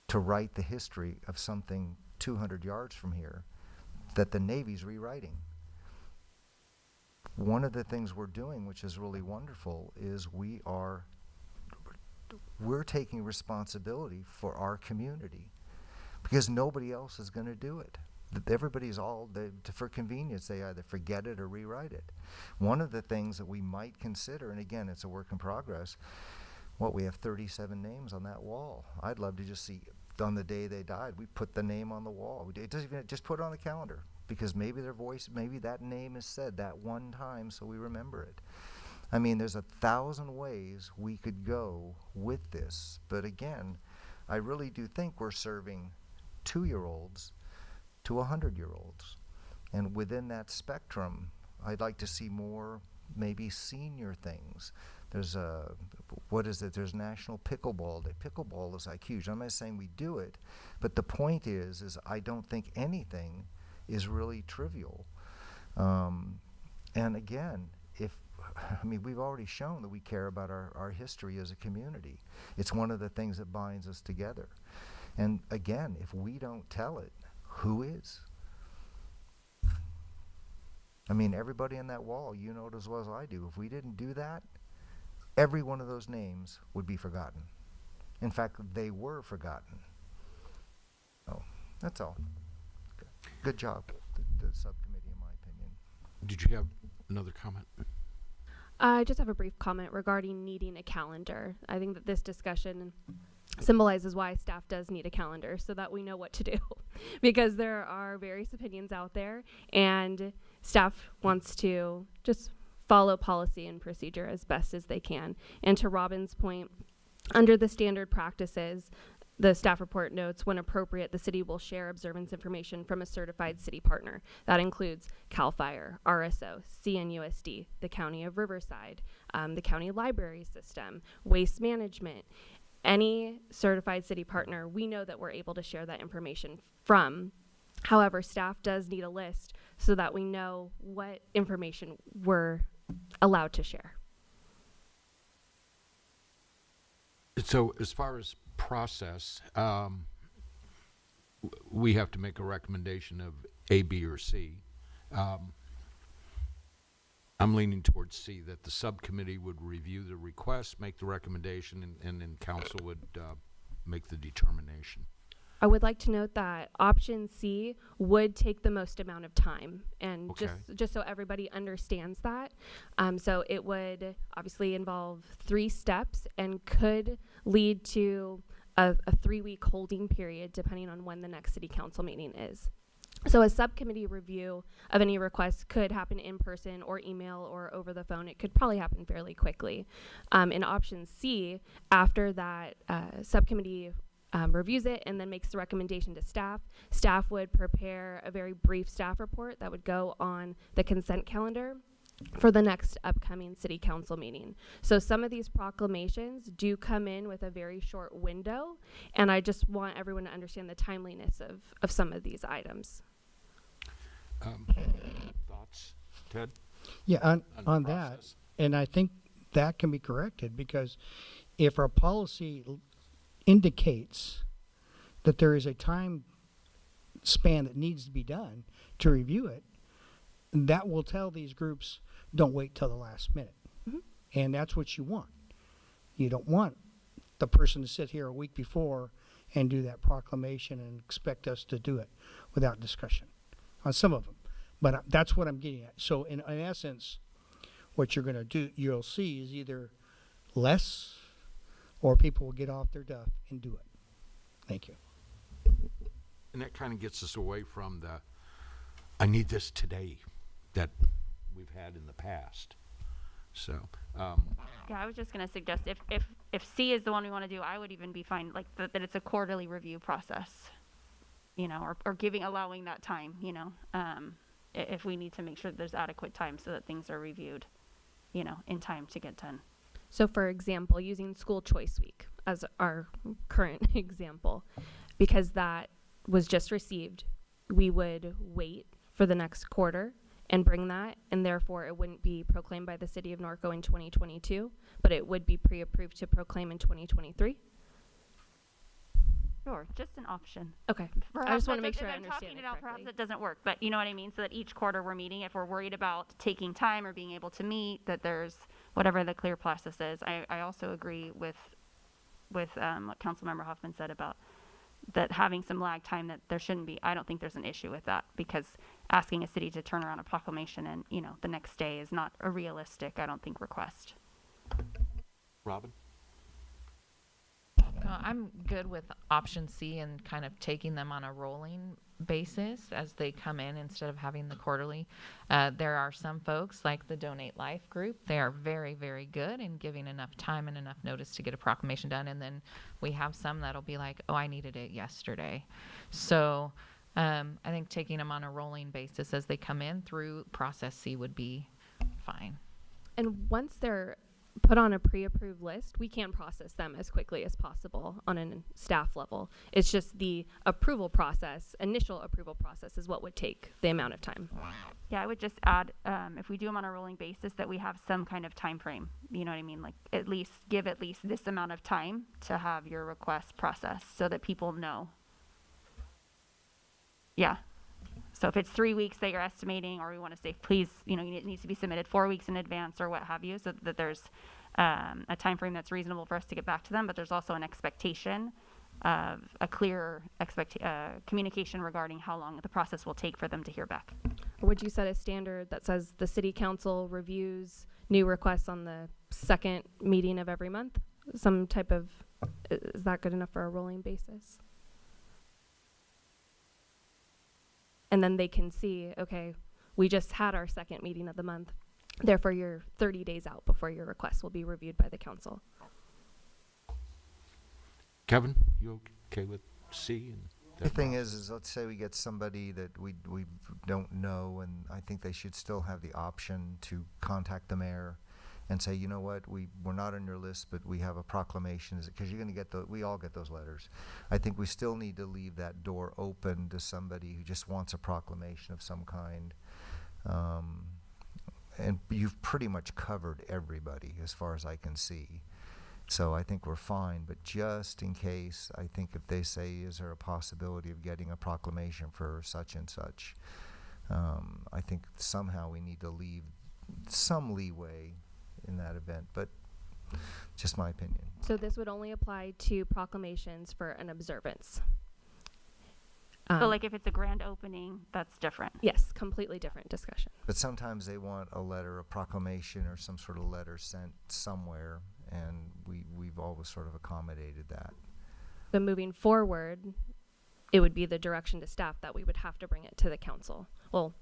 to write the history of something 200 yards from here that the Navy's rewriting. One of the things we're doing, which is really wonderful, is we're taking responsibility for our community, because nobody else is going to do it. Everybody's for convenience, they either forget it or rewrite it. One of the things that we might consider, and again, it's a work in progress, we have 37 names on that wall. I'd love to just see, on the day they died, we put the name on the wall. It doesn't even, just put it on the calendar, because maybe maybe that name is said that one time, so we remember it. I mean, there's 1,000 ways we could go with this, but again, I really do think we're serving 2-year-olds to 100-year-olds, and within that spectrum, I'd like to see more maybe senior things There's what is it? There's National Pickleball Day. Pickleball is like huge. I'm not saying we do it, but the point is I don't think anything is really trivial. And again, we've already shown that we care about our history as a community. It's one of the things that binds us together. And again, if we don't tell it, who is? Everybody on that wall, you know it as well as I do. If we didn't do that, every one of those names would be forgotten. In fact, they were forgotten. Oh, that's all. Good job, the subcommittee, in my opinion. Did you have another comment? I just have a brief comment regarding needing a calendar. I think that this discussion symbolizes why staff does need a calendar, so that we know what to do. Because there are various opinions out there, and staff wants to just follow policy and procedure as best as they can. And to Robin's point, under the standard practices, the staff report notes, when appropriate, the city will share observance information from a certified city partner. That includes CAL FIRE, RSO, CNUSD, the County of Riverside, the county library system, waste management. Any certified city partner, we know that we're able to share that information from. However, staff does need a list so that we know what information we're allowed to share. So as far as process, we have to make a recommendation of A, B, or C. I'm leaning towards C, that the subcommittee would review the request, make the recommendation, and then council would make the determination. I would like to note that option C would take the most amount of time, and Okay. just so everybody understands that. So it would obviously involve 3 steps and could lead to a 3-week holding period depending on when the next city council meeting is. So a subcommittee review of any requests could happen in person or email or over the phone. It could probably happen fairly quickly. In option C, after that subcommittee reviews it and then makes the recommendation to staff, staff would prepare a very brief staff report that would go on the consent calendar for the next upcoming city council meeting. So some of these proclamations do come in with a very short window, and I just want everyone to understand the timeliness of some of these items. Thoughts, Ted? Yeah, on the that, process? and I think that can be corrected, because if our policy indicates that there is a time span that needs to be done to review it, that will tell these groups, don't wait till the last minute. Mm-hmm. And that's what you want. You don't want the person to sit here a week before and do that proclamation and expect us to do it without discussion on some of them. But that's what I'm getting at. So in essence, what you're going to do, you'll see, is either less or people will get off their duff and do it. Thank you. And that kind of gets us away from the, I need this today, that we've had in the past. So, Yeah, I was just gonna suggest if C is the one we want to do, I would even be fine, like, that it's a quarterly review process, or allowing that time, if we need to make sure that there's adequate time so that things are reviewed, in time to get done. So for example, using school choice week as our current example, because that was just received, we would wait for the next quarter and bring that, and therefore it wouldn't be proclaimed by the city of Norco in 2022, but it would be pre-approved to proclaim in 2023. Sure, just an option. Okay, I Perhaps just want to that make does- sure I if I'm understand talking it it out, perhaps correctly. it doesn't work, but you know what I mean? So that each quarter we're meeting, if we're worried about taking time or being able to meet, that there's whatever the clear process is. I also agree with what Councilmember Hoffman said about that having some lag time, that there shouldn't be. I don't think there's an issue with that, because asking a city to turn around a proclamation and, the next day is not a realistic, I don't think, request. Robin? I'm good with option C and kind of taking them on a rolling basis as they come in instead of having the quarterly. There are some folks like the Donate Life group. They are very, very good in giving enough time and enough notice to get a proclamation done. And then we have some that'll be like, oh, I needed it yesterday. So I think taking them on a rolling basis as they come in through process C would be fine. And once they're put on a pre-approved list, we can process them as quickly as possible on a staff level. It's just the approval process, initial approval process is what would take the amount of time. Yeah, I would just add, if we do them on a rolling basis, that we have some kind of time frame. You know what I mean? Like give at least this amount of time to have your request processed so that people know. Yeah. So if it's 3 weeks that you're estimating, or we want to say, please, it needs to be submitted 4 weeks in advance or what have you, so that there's a time frame that's reasonable for us to get back to them, but there's also an expectation of a clear communication regarding how long the process will take for them to hear back. Or would you set a standard that says the city council reviews new requests on the second meeting of every month? Some type of, is that good enough for a rolling basis? And then they can see, okay, we just had our second meeting of the month. Therefore, you're 30 days out before your request will be reviewed by the council. Kevin, you okay with C? And The thing is let's say we get somebody that we don't know, and I think they should still have the option to contact the mayor and say, you know what, we're not on your list, but we have a proclamation, because you're going to get we all get those letters. I think we still need to leave that door open to somebody who just wants a proclamation of some kind. And you've pretty much covered everybody as far as I can see. So I think we're fine, but just in case, I think if they say, is there a possibility of getting a proclamation for such and such, I think somehow we need to leave some leeway in that event, but just my opinion. So this would only apply to proclamations for an observance. So like if it's a grand opening, that's different. Yes, completely different discussion. But sometimes they want a letter, a proclamation, or some sort of letter sent somewhere, and we've always sort of accommodated that. But moving forward, it would be the direction to staff that we would have to bring it to the council. Well,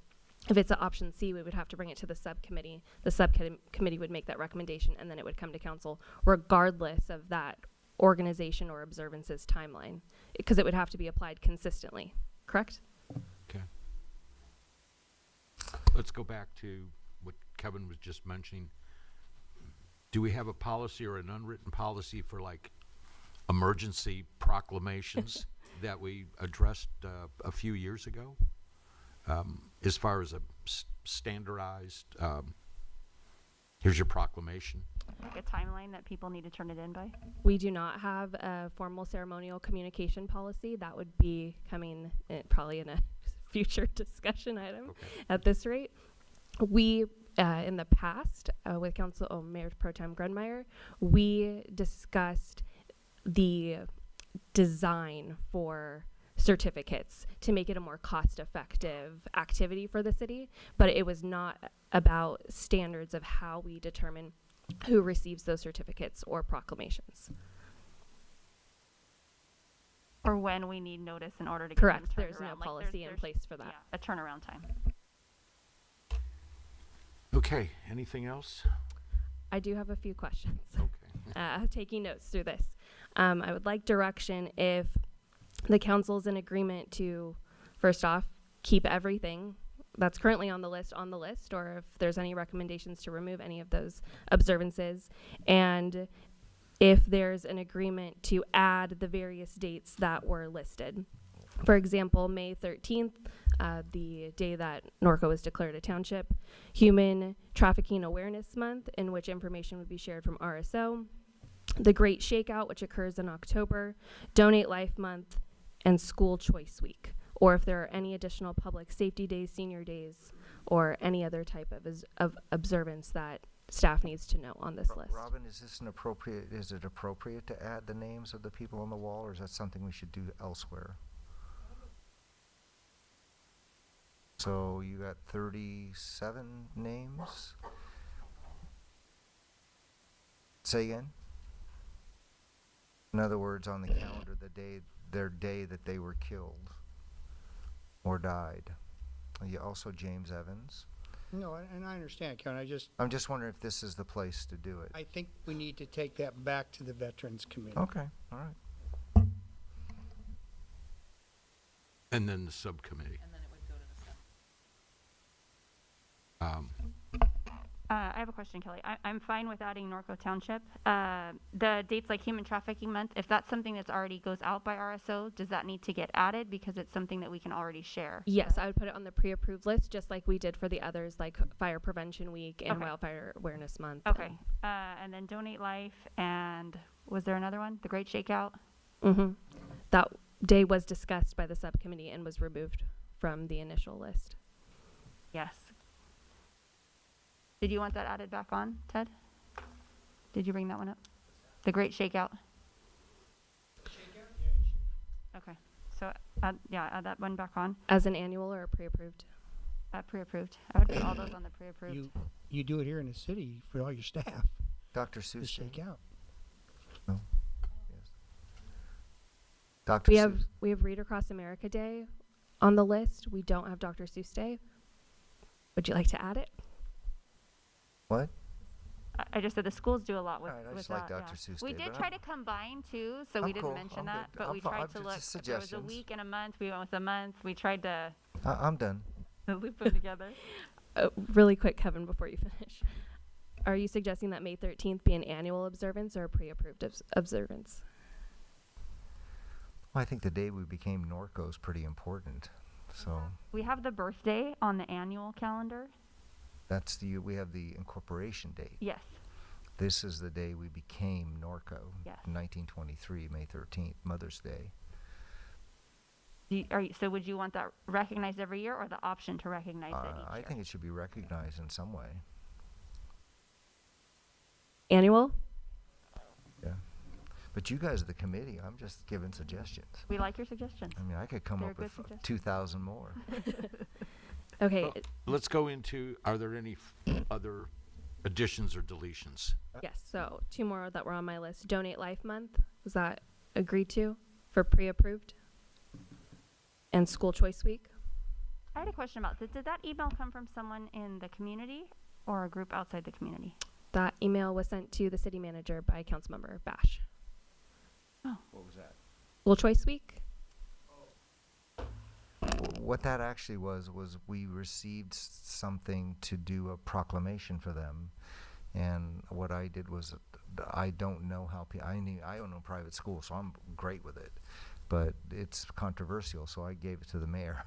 if it's an option C, we would have to bring it to the subcommittee. The subcommittee would make that recommendation, and then it would come to council, regardless of that organization or observances timeline, because it would have to be applied consistently, correct? Okay. Let's go back to what Kevin was just mentioning. Do we have a policy or an unwritten policy for like emergency proclamations that we addressed a few years ago? As far as a standardized, here's your proclamation. Like a timeline that people need to turn it in by? We do not have a formal ceremonial communication policy. That would be coming probably in a future discussion item at this rate. We, in the past, with Mayor Pro Tem Grunmeyer, we discussed the design for certificates to make it a more cost-effective activity for the city, but it was not about standards of how we determine who receives those certificates or proclamations. Or when we need notice in order to Correct. get them turned There's no around. Like policy in place for that. Yeah, a turnaround time. Okay, anything else? I do have a few questions. Okay. Taking notes through this. I would like direction if the council's in agreement to, first off, keep everything that's currently on the list, or if there's any recommendations to remove any of those observances, and if there's an agreement to add the various dates that were listed. For example, May 13th, the day that Norco was declared a township, Human Trafficking Awareness Month, in which information would be shared from RSO, the Great Shakeout, which occurs in October, Donate Life Month, and School Choice Week, or if there are any additional public safety days, senior days, or any other type of observance that staff needs to know on this list. Robin, is it appropriate to add the names of the people on the wall, or is that something we should do elsewhere? So you got 37 names? Say again? In other words, on the calendar, their day that they were killed or died. Also James Evans. No, and I understand, Kevin. I'm just wondering if this is the place to do it. I think we need to take that back to the Veterans Committee. Okay, all right. And then the subcommittee. And then it would go to the I have a question, Kelly. I'm fine with adding Norco Township. The dates like Human Trafficking Month, if that's something that's already goes out by RSO, does that need to get added because it's something that we can already share? Yes, I would put it on the pre-approved list, just like we did for the others, like Fire Prevention Week and Okay. Wildfire Awareness Month. Okay. And then Donate Life, and was there another one? The Great Shakeout? Mm-hmm. That day was discussed by the subcommittee and was removed from the initial list. Yes. Did you want that added back on, Ted? Did you bring that one up? The Great Shakeout? Okay, so add that one back on. As an annual or pre-approved? Pre-approved. I would put all those on the pre-approved. You do it here in the city for all your staff Dr. to Seuss. shake out. No? Yes. Dr. Seuss. We have Read Across America Day on the list. We don't have Dr. Seuss Day. Would you like to add it? What? I just said the schools do a lot with, All right, I with just like that. Dr. Seuss We Day, did but try I'm- to combine too, so we I'm didn't cool. mention I'm that, good. but I'm we fi- tried I'm to just look. If there was a suggestions. week and a month, we went with a month. We tried to I'm done. loop them together. Really quick, Kevin, before you finish. Are you suggesting that May 13th be an annual observance or a pre-approved observance? Well, I think the day we became Norco is pretty important. So We have the birthday on the annual calendar. we have the incorporation date. Yes. This is the day we became Norco. Yes. 1923, May 13th, Mother's Day. So would you want that recognized every year or the option to recognize it each I year? think it should be recognized in some way. Annual? Yeah. But you guys are the committee. I'm just giving suggestions. We like your suggestions. I mean, I could come They're up good with suggestions. 2,000 more. Okay, Well, let's go into, are there any other additions or deletions? yes, so 2 more that were on my list. Donate Life Month, was that agreed to for pre-approved? And School Choice Week? I had a question about this. Did that email come from someone in the community or a group outside the community? That email was sent to the city manager by Councilmember Bash. What was that? School Choice Week? What that actually was we received something to do a proclamation for them. And what I did was, I don't know how I own a private school, so I'm great with it. But it's controversial, so I gave it to the mayor.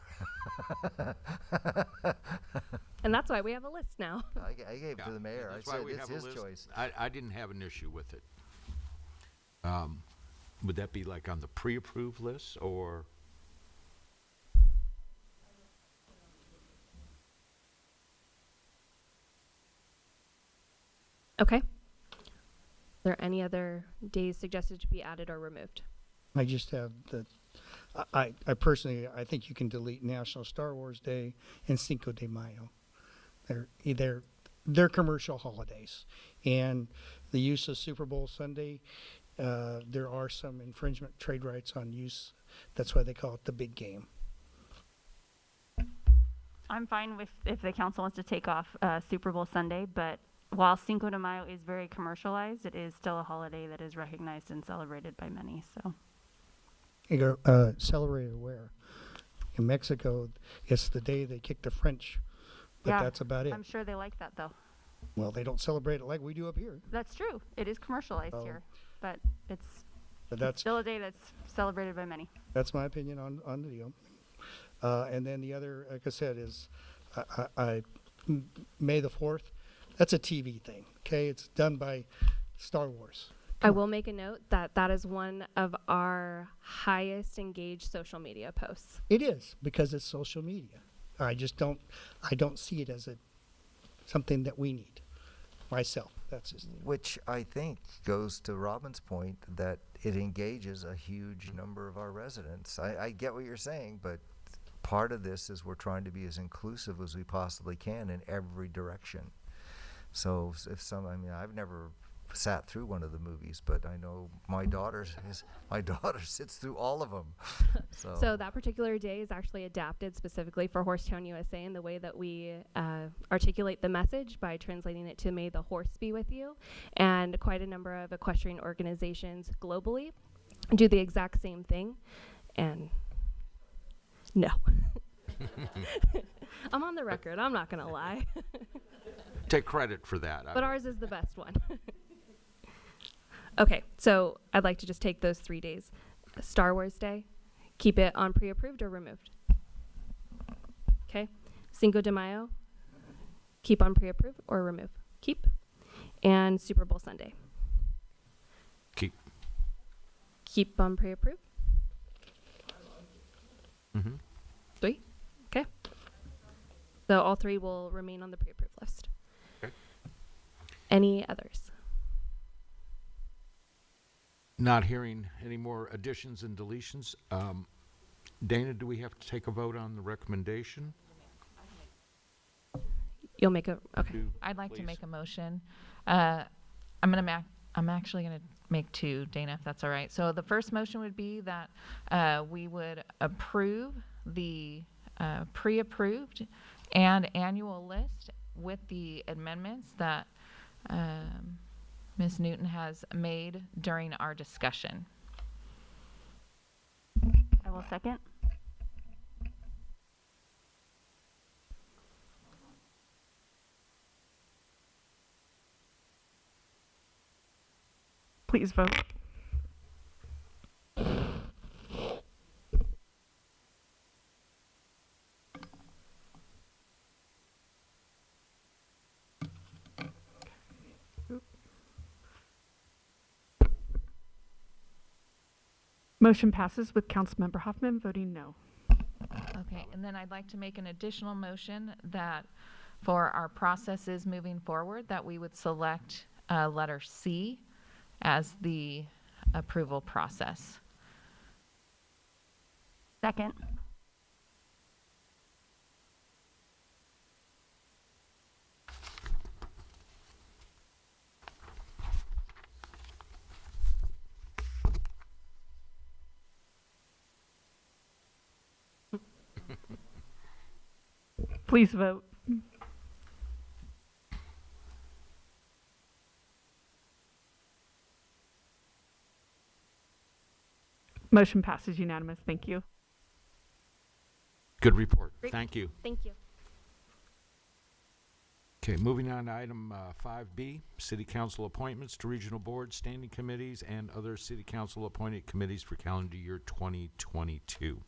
And that's why we have a list now. I gave it to the mayor. I That's why said we it's have a his list. choice. I didn't have an issue with it. Would that be like on the pre-approved list, or? Okay. Are there any other days suggested to be added or removed? I just have I personally, I think you can delete National Star Wars Day and Cinco de Mayo. They're commercial holidays. And the use of Super Bowl Sunday, there are some infringement trade rights on use. That's why they call it the big game. I'm fine with if the council wants to take off Super Bowl Sunday, but while Cinco de Mayo is very commercialized, it is still a holiday that is recognized and celebrated by many. So You go, celebrated where? In Mexico, it's the day they kicked the French, but yeah, that's about it. I'm sure they like that though. Well, they don't celebrate it like we do up here. That's true. It is commercialized Oh. here, but it's But that's still a day that's celebrated by many. my opinion on the deal. And then the other, like I said, is May the 4th. That's a TV thing, okay? It's done by Star Wars. I will make a note that that is one of our highest engaged social media posts. It is, because it's social media. I don't see it as something that we need. Myself, that's just. Which I think goes to Robin's point that it engages a huge number of our residents. I get what you're saying, but part of this is we're trying to be as inclusive as we possibly can in every direction. So I've never sat through one of the movies, but I know my daughter sits through all of them. So that particular day is actually adapted specifically for Horsetown USA, and the way that we articulate the message by translating it to "May the Horse be with you," and quite a number of equestrian organizations globally do the exact same thing. And no. I'm on the record. I'm not gonna lie. Take credit for that. But ours is the best one. Okay, so I'd like to just take those 3 days. Star Wars Day, keep it on pre-approved or removed. Okay, Cinco de Mayo, keep on pre-approved or remove. Keep. And Super Bowl Sunday, Keep. keep on pre-approved. Mm-hmm. 3, okay. So all 3 will remain on the pre-approved list. Okay. Any others? Not hearing any more additions and deletions. Dana, do we have to take a vote on the recommendation? You'll make a, okay. I'd like to Please. make a motion. I'm actually gonna make 2, Dana, if that's all right. So the first motion would be that we would approve the pre-approved and annual list with the amendments that Ms. Newton has made during our discussion. I will second. Please vote. Motion passes with Councilmember Hoffman voting no. Okay, and then I'd like to make an additional motion that for our processes moving forward, that we would select letter C as the approval process. Second. Please vote. Motion passes unanimous. Thank you. Good report. Great. Thank you. Thank you. Okay, moving on to item 5B, City Council appointments to regional boards, standing committees, and other City Council appointed committees for calendar year 2022.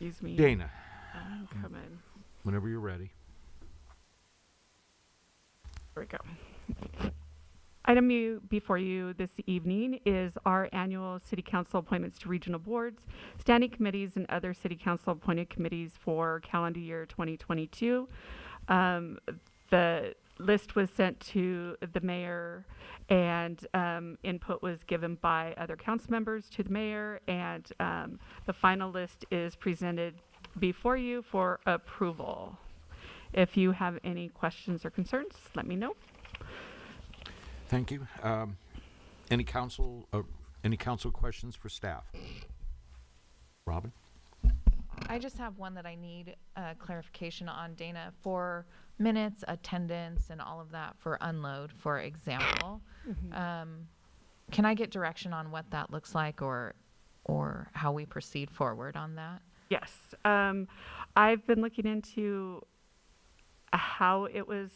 Excuse me. Dana, I'm coming. whenever you're ready. There we go. Item before you this evening is our annual City Council appointments to regional boards, standing committees, and other City Council appointed committees for calendar year 2022. The list was sent to the mayor, and input was given by other council members to the mayor, and the final list is presented before you for approval. If you have any questions or concerns, let me know. Thank you. Any council questions for staff? Robin? I just have one that I need clarification on, Dana, for minutes, attendance, and all of that for unload, for example. Can I get direction on what that looks like, or how we proceed forward on that? Yes. I've been looking into how it was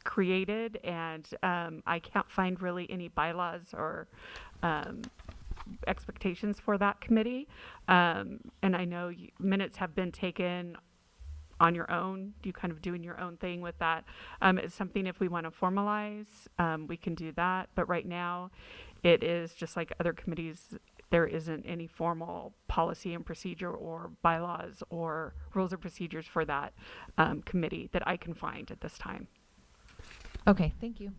created, and I can't find really any bylaws or expectations for that committee. And I know minutes have been taken on your own. You kind of doing your own thing with that. It's something, if we want to formalize, we can do that. But right now, it is just like other committees. There isn't any formal policy and procedure or bylaws or rules or procedures for that committee that I can find at this time. Okay, thank you.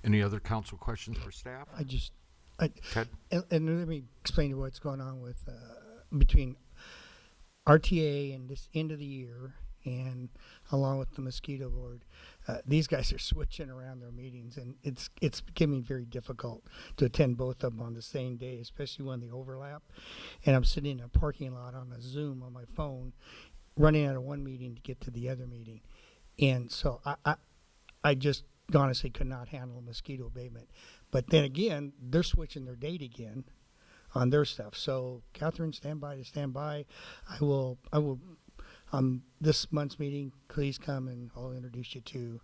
Any other council questions for staff? Ted? And let me explain what's going on with, between RTA and this end of the year, and along with the mosquito board. These guys are switching around their meetings, and it's becoming very difficult to attend both of them on the same day, especially when they overlap. And I'm sitting in a parking lot on a Zoom on my phone, running out of one meeting to get to the other meeting. And so I just honestly could not handle mosquito abatement. But then again, they're switching their date again on their stuff. So Catherine, stand by. I will, this month's meeting, please come and I'll introduce you to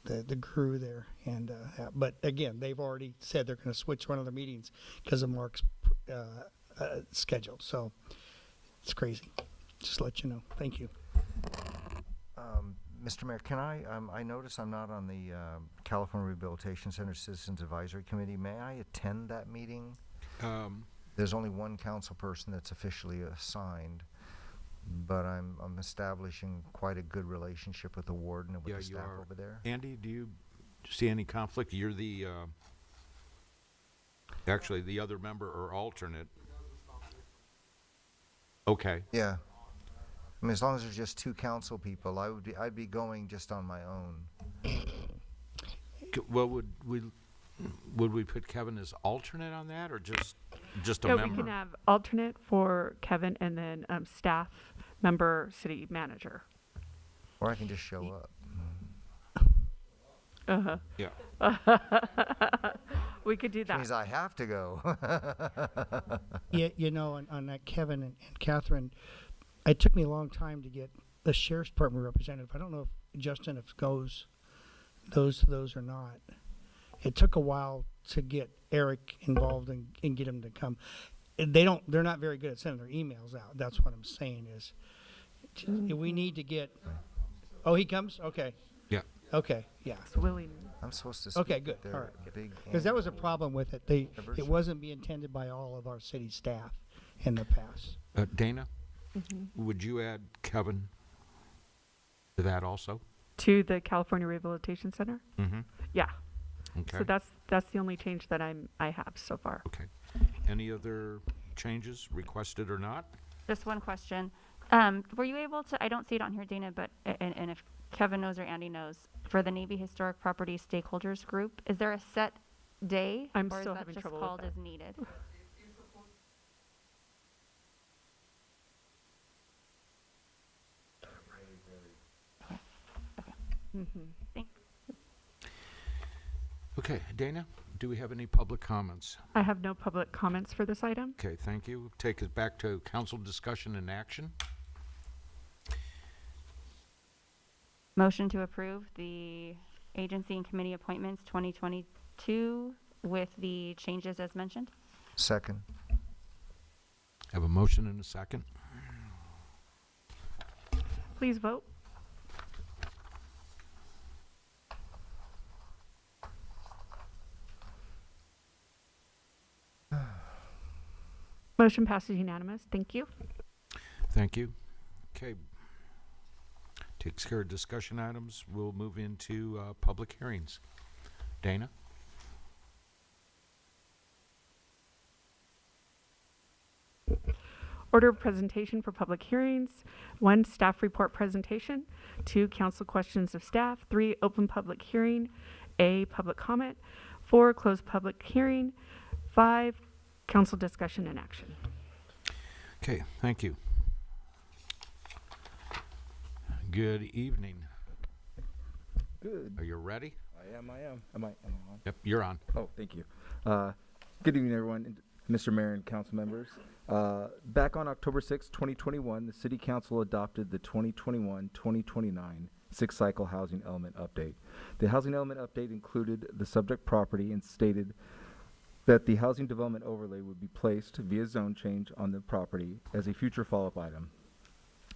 the crew there. And, but again, they've already said they're going to switch one of their meetings because of Mark's schedule. So it's crazy. Just to let you know. Thank you. Mr. Mayor, can I notice I'm not on the California Rehabilitation Center Citizens Advisory Committee. May I attend that meeting? There's only one council person that's officially assigned, but I'm establishing quite a good relationship with the warden and with the staff over there. Andy, do you see any conflict? You're the, actually the other member or alternate. Okay. Yeah. I mean, as long as there's just two council people, I'd be going just on my own. Well, would we put Kevin as alternate on that, or just a Yeah, member? we can have alternate for Kevin and then staff member, city manager. Or I can just show up. Uh-huh. Yeah. We could do Which that. means I have to go. Yeah, you know, on that Kevin and Catherine, it took me a long time to get the sheriff's department representative. I don't know if Justin goes those or not. It took a while to get Eric involved and get him to come. They're not very good at sending their emails out. That's what I'm saying is we need to get. Oh, he comes? Okay. Yeah. Okay. Yeah. It's willing. I'm supposed to speak Okay, good. at their All right. big Because that was a annual problem with it. anniversary. It wasn't being attended by all of our city staff in the past. Dana, would you add Kevin to that also? To the California Rehabilitation Center? Mm-hmm. Yeah. Okay. So that's the only change that I have so far. Okay. Any other changes, requested or not? Just one question. Were you able to, I don't see it on here, Dana, but, and if Kevin knows or Andy knows, for the Navy Historic Properties Stakeholders Group, is there a set day? I'm or still is that having just trouble with called that. as needed? Okay, Dana, do we have any public comments? I have no public comments for this item. Okay, thank you. Take us back to council discussion and action. Motion to approve the agency and committee appointments 2022 with the changes as mentioned. Second. Have a motion and a second. Please vote. Motion passes unanimous. Thank you. Thank you. Okay. Takes care of discussion items. We'll move into public hearings. Dana? Order of presentation for public hearings. 1, staff report presentation. 2, council questions of staff. 3, open public hearing. A, public comment. 4, closed public hearing. 5, council discussion and action. Okay, thank you. Good evening. Good. Are you ready? I am. Am I on? Yep, you're on. Oh, thank you. Good evening, everyone, and Mr. Mayor and council members. Back on October 6, 2021, the City Council adopted the 2021-2029 six-cycle housing element update. The housing element update included the subject property and stated that the housing development overlay would be placed via zone change on the property as a future follow-up item.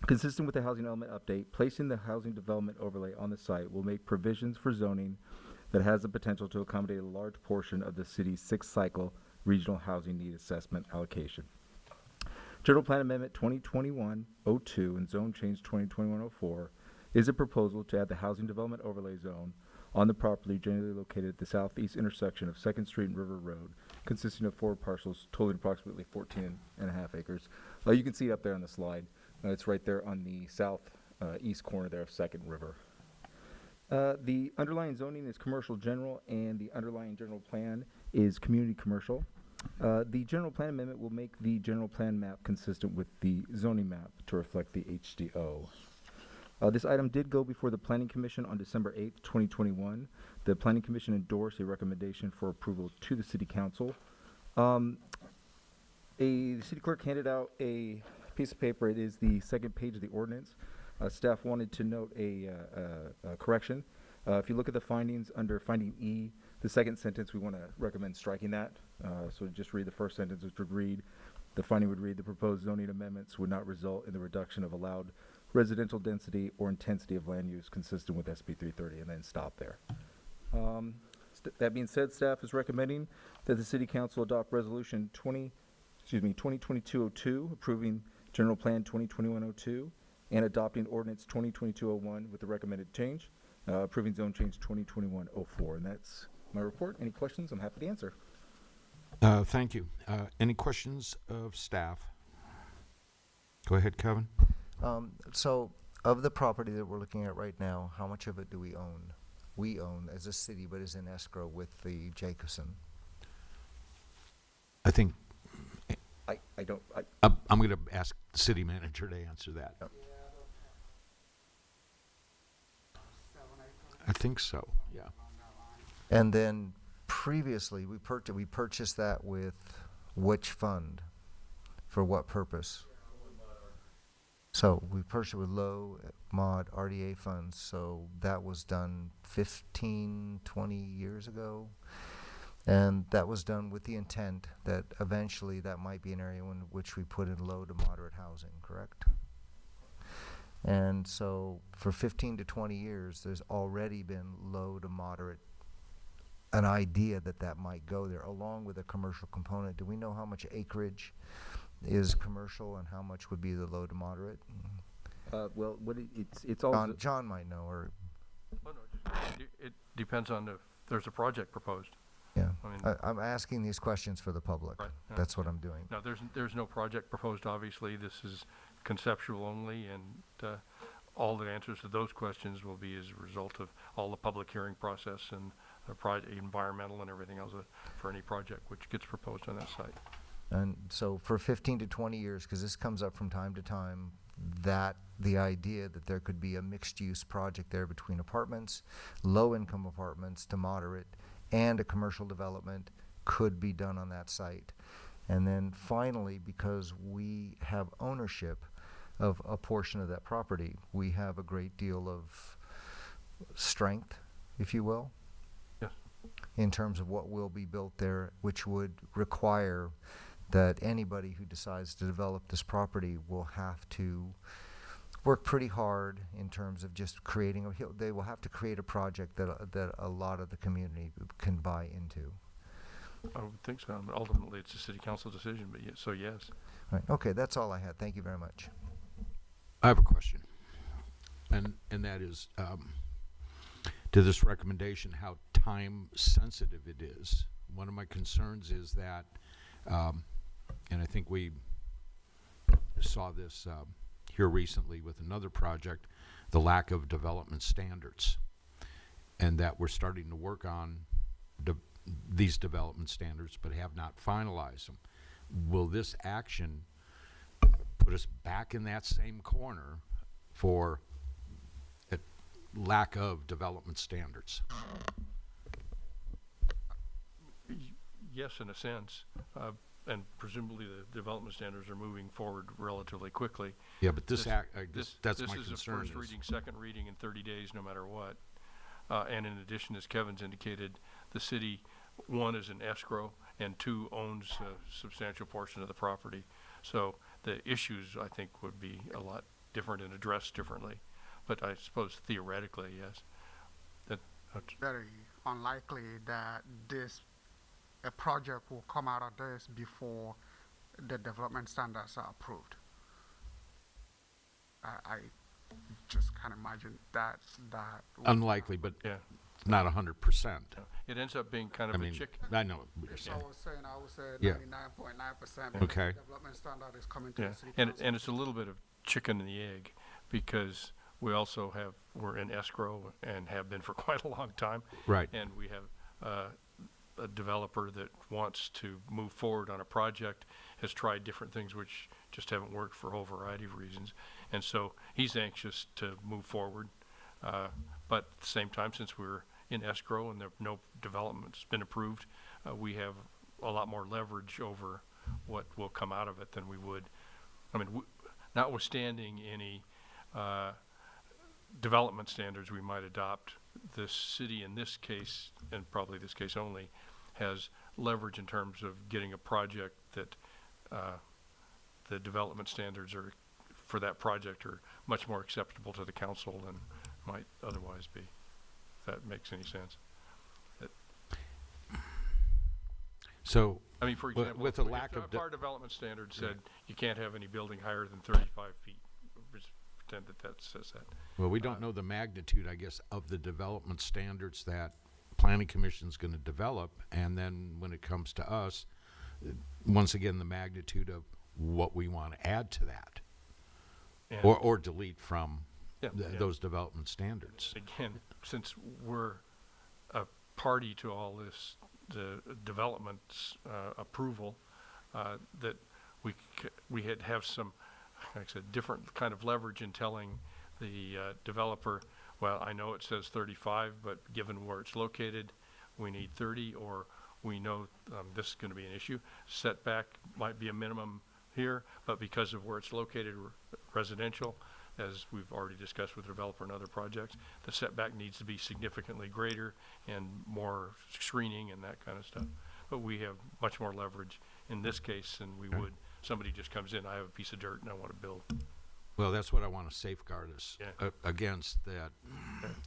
Consistent with the housing element update, placing the housing development overlay on the site will make provisions for zoning that has the potential to accommodate a large portion of the city's six-cycle regional housing need assessment allocation. General Plan Amendment 2021-02 and Zone Change 2021-04 is a proposal to add the housing development overlay zone on the property generally located at the southeast intersection of 2nd Street and River Road, consisting of 4 parcels totaling approximately 14.5 acres. You can see it up there on the slide. It's right there on the southeast corner there of 2nd River. The underlying zoning is commercial general, and the underlying general plan is community commercial. The general plan amendment will make the general plan map consistent with the zoning map to reflect the HDO. This item did go before the Planning Commission on December 8th, 2021. The Planning Commission endorsed a recommendation for approval to the City Council. The city clerk handed out a piece of paper. It is the second page of the ordinance. Staff wanted to note a correction. If you look at the findings under finding E, the second sentence, we want to recommend striking that. So just read the first sentence, which would read, the finding would read, the proposed zoning amendments would not result in the reduction of allowed residential density or intensity of land use consistent with SB 330, and then stop there. That being said, staff is recommending that the City Council adopt Resolution 2022-02, approving General Plan 2021-02, and adopting Ordinance 2022-01 with the recommended change, approving Zone Change 2021-04. And that's my report. Any questions? I'm happy to answer. Thank you. Any questions of staff? Go ahead, Kevin. So, of the property that we're looking at right now, how much of it do we own? We own as a city, but is in escrow with the Jacobson. I think I don't. I'm going to ask the city manager to answer that. Yep. I think so, yeah. And then previously, we purchased that with which fund? For what purpose? So we purchased it with low mod RDA funds, so that was done 15, 20 years ago. And that was done with the intent that eventually that might be an area in which we put in low to moderate housing, correct? And so for 15 to 20 years, there's already been low to moderate, an idea that that might go there, along with a commercial component. Do we know how much acreage is commercial and how much would be the low to moderate? Well, it's all. John might know, or Well, no, it depends on if there's a project proposed. yeah. I mean, I'm asking these questions for the public. Right, yeah. That's what I'm doing. No, there's no project proposed, obviously. This is conceptual only, and all the answers to those questions will be as a result of all the public hearing process and the environmental and everything else for any project which gets proposed on that site. And so for 15 to 20 years, because this comes up from time to time, that the idea that there could be a mixed-use project there between apartments, low-income apartments to moderate, and a commercial development could be done on that site. And then finally, because we have ownership of a portion of that property, we have a great deal of strength, if you will, Yes. in terms of what will be built there, which would require that anybody who decides to develop this property will have to work pretty hard in terms of just creating they will have to create a project that a lot of the community can buy into. I would think so. Ultimately, it's a city council decision, but so yes. Right. Okay, that's all I had. Thank you very much. I have a question, and that is, to this recommendation, how time sensitive it is. One of my concerns is that, and I think we saw this here recently with another project, the lack of development standards, and that we're starting to work on these development standards but have not finalized them. Will this action put us back in that same corner for a lack of development standards? Yes, in a sense, and presumably the development standards are moving forward relatively quickly. Yeah, but that's my This is a concern. first reading, second reading in 30 days, no matter what. And in addition, as Kevin's indicated, the city, one, is in escrow, and two, owns a substantial portion of the property. So the issues, I think, would be a lot different and addressed differently. But I suppose theoretically, yes. Very unlikely that a project will come out of this before the development standards are approved. I just can't imagine that. Unlikely, but Yeah. not 100%. It ends up being kind I of mean, a chicken. I know what you're saying. I would say Yeah. 99.9% Okay. development standard is coming to Yeah, the city and council. and it's a little bit of chicken and the egg, because we also we're in escrow and have been for quite a long time. Right. And we have a developer that wants to move forward on a project, has tried different things which just haven't worked for a whole variety of reasons. And so he's anxious to move forward. But at the same time, since we're in escrow and there no development's been approved, we have a lot more leverage over what will come out of it than we would. I mean, notwithstanding any development standards we might adopt, the city in this case, and probably this case only, has leverage in terms of getting a project that the development standards are for that project are much more acceptable to the council than might otherwise be, if that makes any sense. So, I mean, for example, with a lack of if our development standard said you can't have any building higher than 35 feet, just pretend that says that. well, we don't know the magnitude, I guess, of the development standards that Planning Commission's going to develop, and then when it comes to us, once again, the magnitude of what we want to add to that, And or delete from yeah, those development standards. again, since we're a party to all this, the development approval, that we had have some, like I said, different kind of leverage in telling the developer, well, I know it says 35, but given where it's located, we need 30, or we know this is going to be an issue. Setback might be a minimum here, but because of where it's located, residential, as we've already discussed with the developer and other projects, the setback needs to be significantly greater and more screening and that kind of stuff. But we have much more leverage in this case than we would, somebody just comes in, I have a piece of dirt and I want to build. Well, that's what I want to safeguard us against that.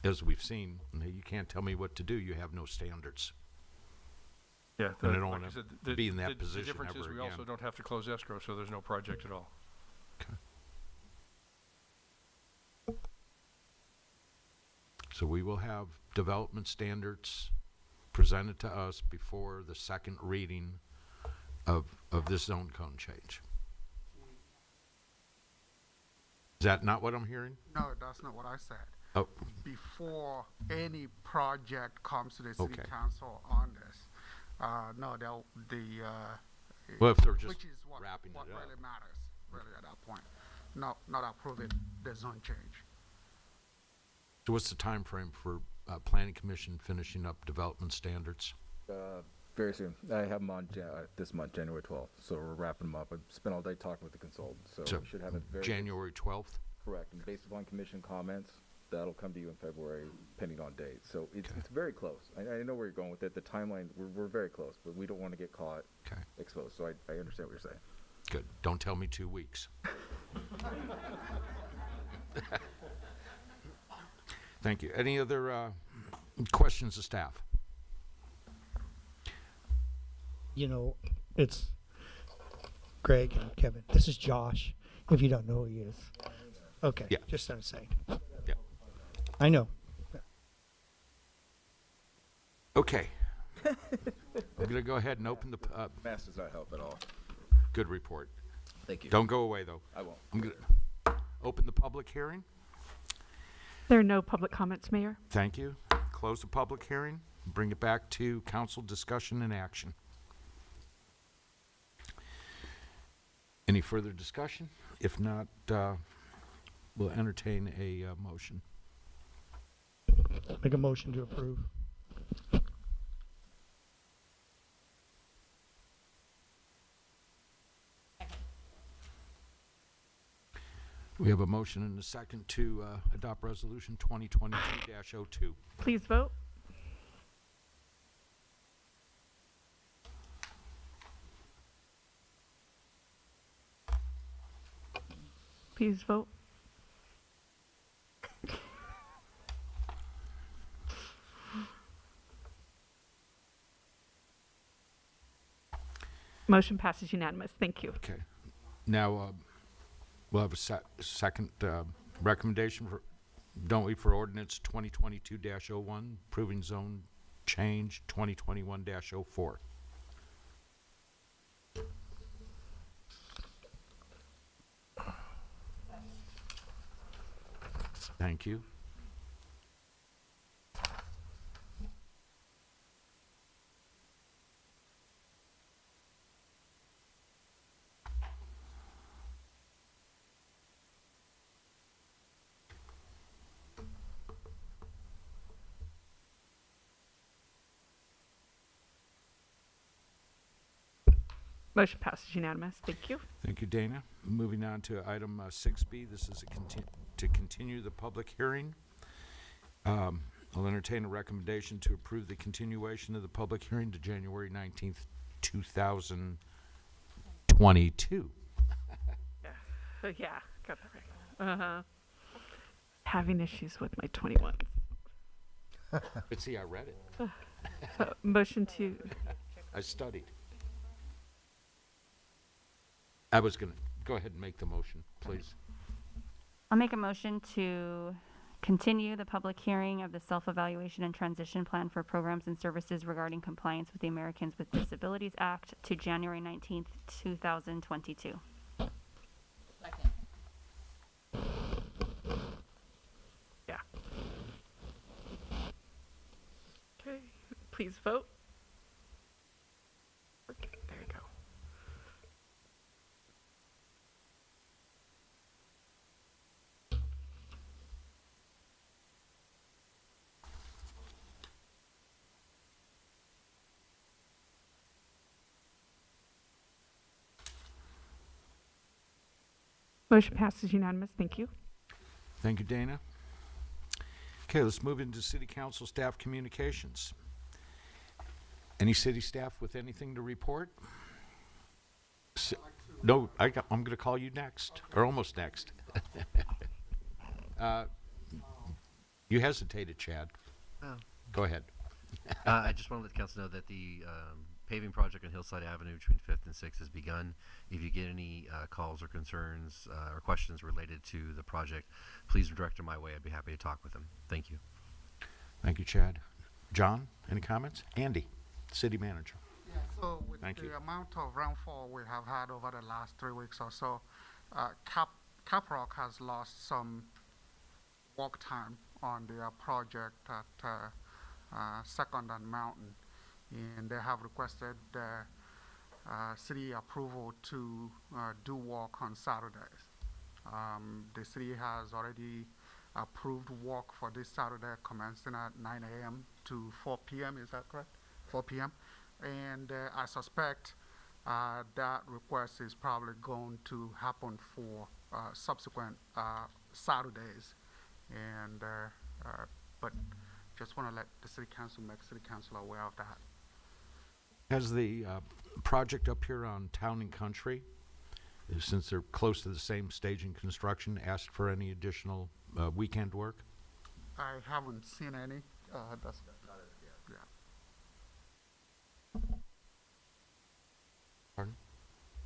As we've seen, you can't tell me what to do. You have no standards. Yeah, And I don't like want said, to be in that position The difference ever is we again. also don't have to close escrow, so there's no project at all. Okay. So we will have development standards presented to us before the second reading of this zone cone change. Is that not what I'm hearing? No, that's not what I said. Oh, Before any project comes to the city Okay. council on this, no, well, if they're just which is what wrapping it up. really matters, really at that point. Not approving the zone change. So what's the time frame for Planning Commission finishing up development standards? Very soon. I have them on this month, January 12th. So we're wrapping them up. I've spent all day talking with the consultant. So, So we should have it very January 12th? correct. And based upon commission comments, that'll come to you in February, depending on date. So it's very close. I know where you're going with it. The timeline, we're very close, but we don't want to get caught Okay, exposed. So I understand what you're saying. good. Don't tell me 2 weeks. Thank you. Any other questions of staff? You know, it's Greg and Kevin. This is Josh, if you don't know who he is. Okay, Yeah. just so I'm saying. Yeah. I know. Okay. I'm going to go ahead and open the, Mass does not help at all. good report. Thank you. Don't go away, though. I won't. I'm going to open the public hearing. There are no public comments, Mayor. Thank you. Close the public hearing. Bring it back to council discussion and action. Any further discussion? If not, we'll entertain a motion. Make a motion to approve. We have a motion and a second to adopt resolution 2022-02. Please vote. Please vote. Motion passes unanimous. Thank you. Okay. Now, we'll have a second recommendation for, don't we, for ordinance 2022-01, approving zone change 2021-04. Thank you. Motion passes unanimous. Thank you. Thank you, Dana. Moving on to item 6B, this is to continue the public hearing. I'll entertain a recommendation to approve the continuation of the public hearing to January 19th, 2022. Yeah, got that right. Having issues with my 21. But see, I read it. So, motion to, I studied. I was going to go ahead and make the motion, please. I'll make a motion to continue the public hearing of the self-evaluation and transition plan for programs and services regarding compliance with the Americans with Disabilities Act to January 19th, 2022. Second. yeah. Okay, please vote. Okay, there you go. Motion passes unanimous. Thank you. Thank you, Dana. Okay, let's move into City Council staff communications. Any city staff with anything to report? No, I'm going to call you next, or almost next. You hesitated, Chad. Oh. Go ahead. I just want to let the council know that the paving project on Hillside Avenue between 5th and 6th has begun. If you get any calls or concerns or questions related to the project, please direct them my way. I'd be happy to talk with them. Thank you. Thank you, Chad. John, any comments? Andy, city manager. Yeah, so with Thank the you. amount of rainfall we have had over the last 3 weeks or so, Caprock has lost some work time on their project at Second and Mountain, and they have requested city approval to do work on Saturdays. The city has already approved work for this Saturday commencing at 9 a.m. to 4 p.m. Is that correct? 4 p.m. And I suspect that request is probably going to happen for subsequent Saturdays. And but just want to let the city council make city council aware of that. Has the project up here on Town and Country, since they're close to the same stage in construction, asked for any additional weekend work? I haven't seen any. That's yeah. Pardon?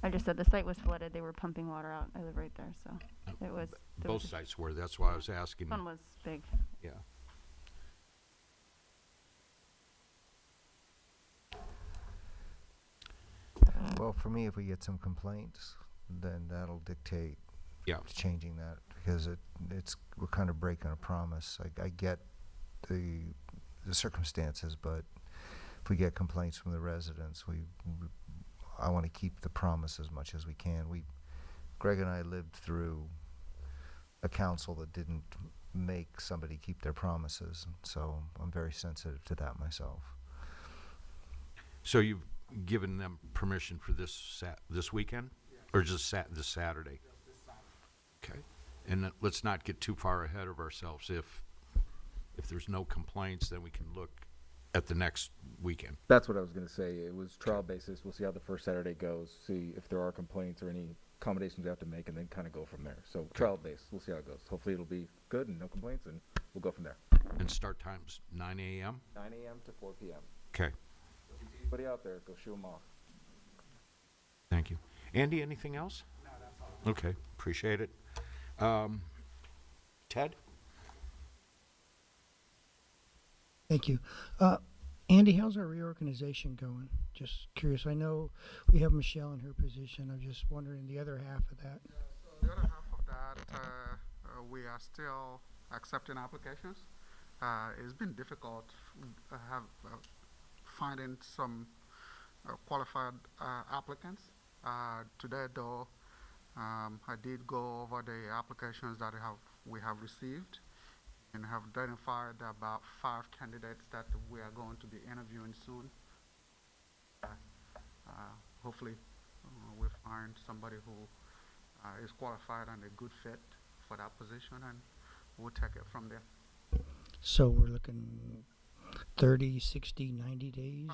I just said the site was flooded. They were pumping water out. I live right there, so it was. there Both was a- sites were, that's why I was asking. One was big. Yeah. Well, for me, if we get some complaints, then that'll dictate Yeah. changing that, because we're kind of breaking a promise. I get the circumstances, but if we get complaints from the residents, I want to keep the promise as much as we can. Greg and I lived through a council that didn't make somebody keep their promises, so I'm very sensitive to that myself. So you've given them permission for this weekend? Or just this Saturday? Okay. And let's not get too far ahead of ourselves. If there's no complaints, then we can look at the next weekend. That's what I was going to say. It was trial basis. We'll see how the first Saturday goes, see if there are complaints or any accommodations we have to make, and then kind of go from there. So trial based. We'll see how it goes. Hopefully it'll be good and no complaints, and we'll go from there. And start times 9 a.m.? 9 a.m. to 4 p.m. Okay. If you see anybody out there, go shoo them off. Thank you. Andy, anything else? No, that's all. Okay, appreciate it. Ted? Thank you. Andy, how's our reorganization going? Just curious. I know we have Michelle in her position. I'm just wondering the other half of that. So the other half of that, we are still accepting applications. It's been difficult finding some qualified applicants. Today, though, I did go over the applications that we have received and have identified about 5 candidates that we are going to be interviewing soon. Hopefully we find somebody who is qualified and a good fit for that position, and we'll take it from there. So we're looking 30, 60, 90 days?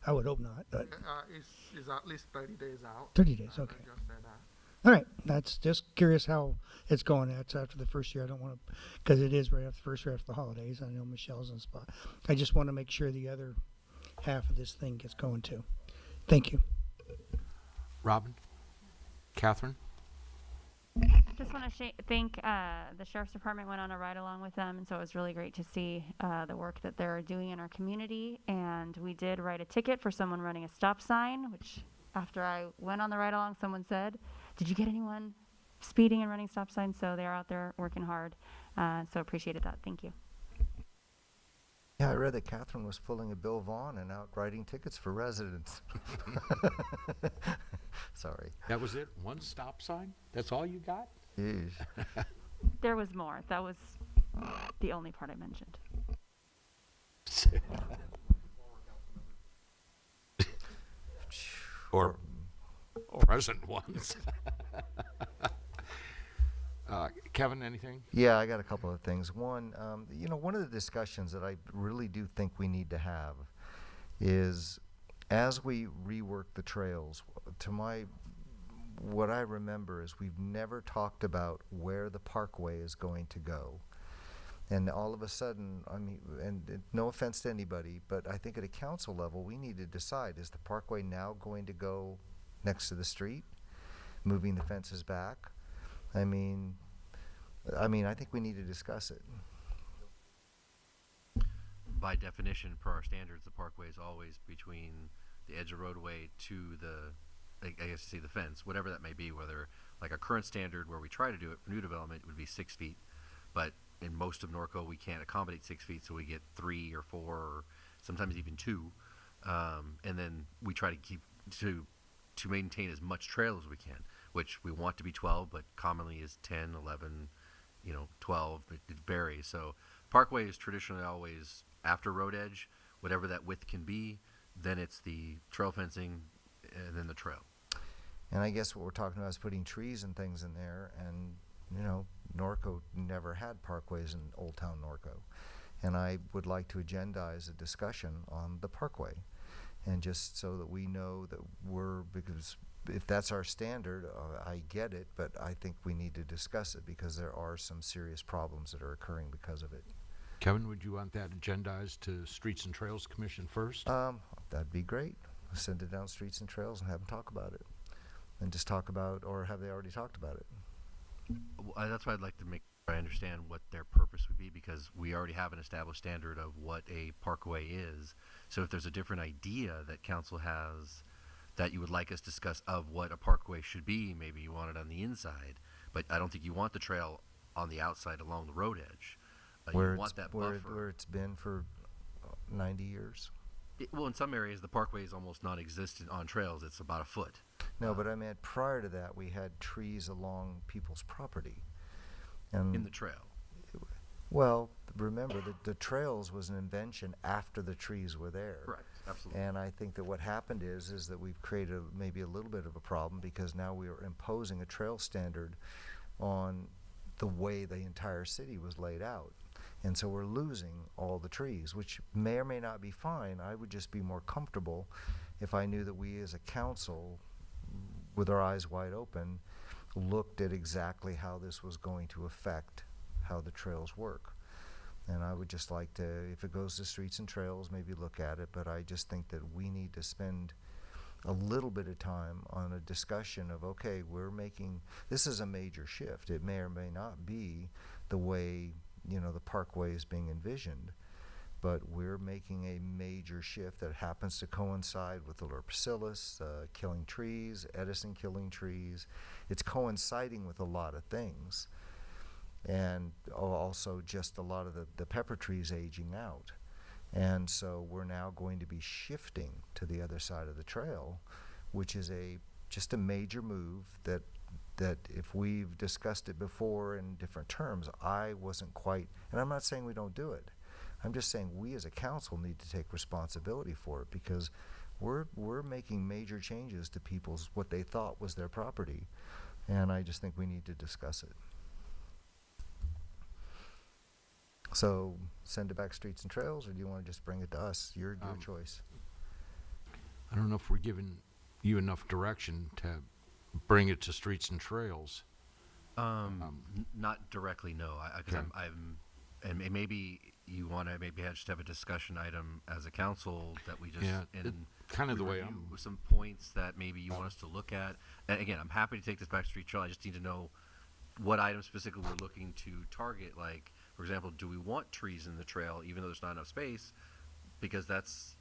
I would hope not, but It's at least 30 days out. 30 days, I okay. just said that. All right, that's just curious how it's going. That's after the first year. I don't want to, because it is right after the first year after the holidays. I know Michelle's on spot. I just want to make sure the other half of this thing gets going too. Thank you. Robin? Catherine? Just want to thank the Sheriff's Department went on a ride along with them, and so it was really great to see the work that they're doing in our community. And we did write a ticket for someone running a stop sign, which after I went on the ride along, someone said, "Did you get anyone speeding and running stop signs?" So they're out there working hard. So appreciated that. Thank you. Yeah, I read that Catherine was pulling a Bill Vaughn and out writing tickets for residents. Sorry. That was it? One stop sign? That's all you got? Jeez. There was more. That was the only part I mentioned. or present ones. Kevin, anything? Yeah, I got a couple of things. One, one of the discussions that I really do think we need to have is as we rework the trails, what I remember is we've never talked about where the parkway is going to go. And all of a sudden, no offense to anybody, but I think at a council level, we need to decide, is the parkway now going to go next to the street, moving the fences back? I think we need to discuss it. By definition, per our standards, the parkway is always between the edge of roadway to the fence, whatever that may be, whether like a current standard where we try to do it for new development, it would be 6 feet. But in most of Norco, we can't accommodate 6 feet, so we get 3 or 4, or sometimes even 2. And then we try to keep to maintain as much trail as we can, which we want to be 12, but commonly is 10, 11, 12. It varies. So parkway is traditionally always after road edge, whatever that width can be. Then it's the trail fencing, and then the trail. And I guess what we're talking about is putting trees and things in there, and Norco never had parkways in Old Town Norco. And I would like to agendize a discussion on the parkway, and just so that we know that because if that's our standard, I get it, but I think we need to discuss it because there are some serious problems that are occurring because of it. Kevin, would you want that agendized to Streets and Trails Commission first? That'd be great. Send it down Streets and Trails and have them talk about it. And just talk about, or have they already talked about it? Well, that's why I'd like to make sure I understand what their purpose would be, because we already have an established standard of what a parkway is. So if there's a different idea that council has that you would like us to discuss of what a parkway should be, maybe you want it on the inside, but I don't think you want the trail on the outside along the road edge. You want that buffer. Where it's been for 90 years. Well, in some areas, the parkway is almost non-existent on trails. It's about a foot. No, but I meant prior to that, we had trees along people's property. And in the trail. Well, remember, the trails was an invention after the trees were there. Correct, absolutely. And I think that what happened is that we've created maybe a little bit of a problem because now we are imposing a trail standard on the way the entire city was laid out. And so we're losing all the trees, which may or may not be fine. I would just be more comfortable if I knew that we as a council, with our eyes wide open, looked at exactly how this was going to affect how the trails work. And I would just like to, if it goes to Streets and Trails, maybe look at it, but I just think that we need to spend a little bit of time on a discussion of, okay, this is a major shift. It may or may not be the way the parkway is being envisioned, but we're making a major shift that happens to coincide with the lorpacillus killing trees, Edison killing trees. It's coinciding with a lot of things, and also just a lot of the pepper trees aging out. And so we're now going to be shifting to the other side of the trail, which is just a major move that if we've discussed it before in different terms, I wasn't quite, and I'm not saying we don't do it. I'm just saying we as a council need to take responsibility for it because we're making major changes to people's, what they thought was their property. And I just think we need to discuss it. So send it back Streets and Trails, or do you want to just bring it to us? Your choice. I don't know if we're giving you enough direction to bring it to Streets and Trails. Not directly, no. Because I'm, and maybe you want to just have a discussion item as a council that we just kind of the way review with some points that maybe you want us to look at. And again, I'm happy to take this back to Street Trail. I just need to know what items specifically we're looking to target. Like, for example, do we want trees in the trail even though there's not enough space? Because that's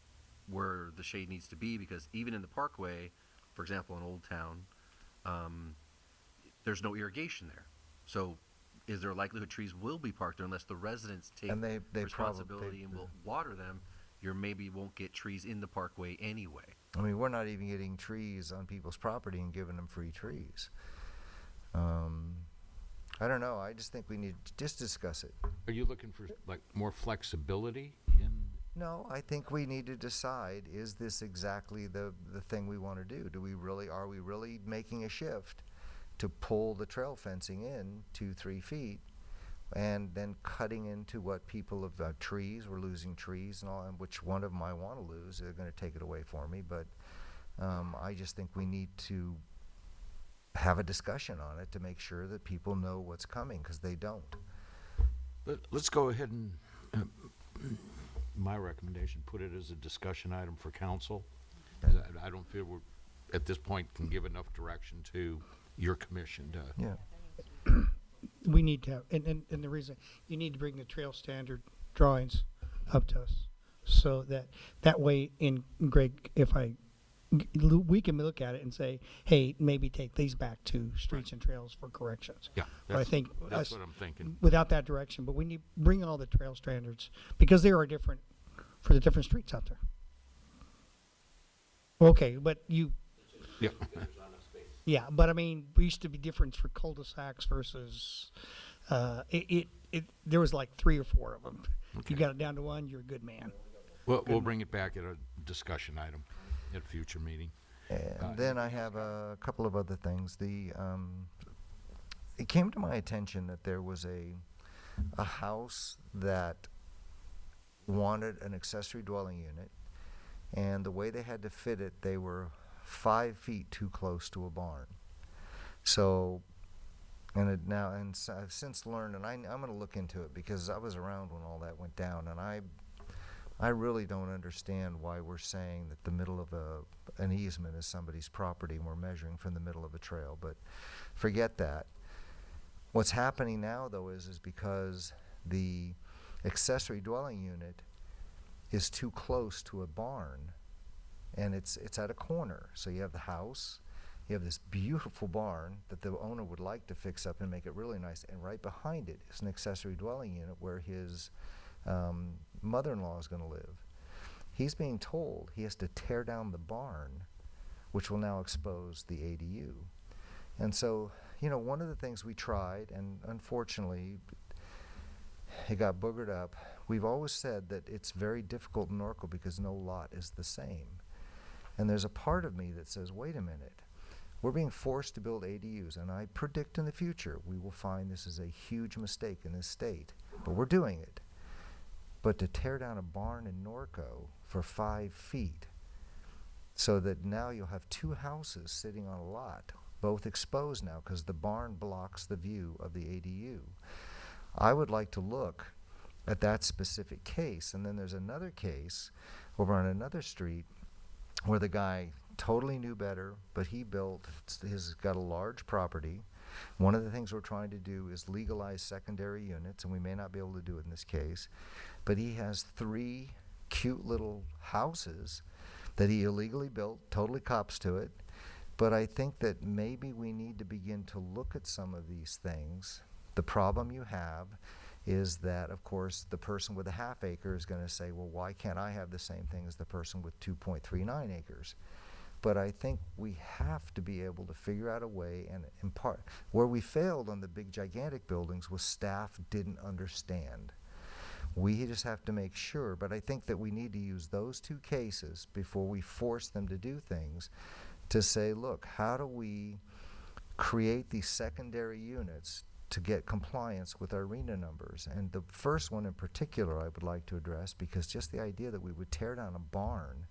where the shade needs to be. Because even in the parkway, for example, in Old Town, there's no irrigation there. So is there a likelihood trees will be parked there unless the residents take And they responsibility and will water them? You maybe won't get trees in the parkway anyway. I mean, we're not even getting trees on people's property and giving them free trees. I don't know. I just think we need to just discuss it. Are you looking for like more flexibility in? No, I think we need to decide, is this exactly the thing we want to do? Are we really making a shift to pull the trail fencing in 2-3 feet and then cutting into what people have, trees, we're losing trees and all, and which one of them I want to lose, they're going to take it away for me, but I just think we need to have a discussion on it to make sure that people know what's coming, because they don't. Let's go ahead and, my recommendation, put it as a discussion item for council. 'Cause I don't feel we're, at this point, can give enough direction to your commission to. Yeah. We need to have, and the reason, you need to bring the trail standard drawings up to us. So that way, Greg, we can look at it and say, hey, maybe take these back to Streets and Trails for corrections. Yeah, But I think that's what I'm thinking. without that direction, but we need bring all the trail standards, because they are different for the different streets out there. Okay, but Yeah. yeah, but I mean, we used to be different for cul-de-sacs versus, there was like 3 or 4 of them. If you got it down to one, you're a good man. Well, we'll bring it back at a discussion item at a future meeting. And then I have a couple of other things. It came to my attention that there was a house that wanted an accessory dwelling unit, and the way they had to fit it, they were 5 feet too close to a barn. So, I've since learned, and I'm going to look into it because I was around when all that went down, and I really don't understand why we're saying that the middle of an easement is somebody's property and we're measuring from the middle of a trail, but forget that. What's happening now, though, is because the accessory dwelling unit is too close to a barn, and it's at a corner. So you have the house, you have this beautiful barn that the owner would like to fix up and make it really nice, and right behind it is an accessory dwelling unit where his mother-in-law is going to live. He's being told he has to tear down the barn, which will now expose the ADU. And so, one of the things we tried, and unfortunately it got boogered up, we've always said that it's very difficult in Norco because no lot is the same. And there's a part of me that says, wait a minute, we're being forced to build ADUs, and I predict in the future we will find this is a huge mistake in this state, but we're doing it. But to tear down a barn in Norco for 5 feet, so that now you'll have 2 houses sitting on a lot, both exposed now because the barn blocks the view of the ADU. I would like to look at that specific case, and then there's another case over on another street where the guy totally knew better, but he he's got a large property. One of the things we're trying to do is legalize secondary units, and we may not be able to do it in this case, but he has 3 cute little houses that he illegally built, totally cops to it. But I think that maybe we need to begin to look at some of these things. The problem you have is that, of course, the person with a half acre is going to say, well, why can't I have the same thing as the person with 2.39 acres? But I think we have to be able to figure out a way, and in part, where we failed on the big gigantic buildings was staff didn't understand. We just have to make sure, but I think that we need to use those two cases before we force them to do things to say, look, how do we create these secondary units to get compliance with our RENA numbers? And the first one in particular I would like to address, because just the idea that we would tear down a barn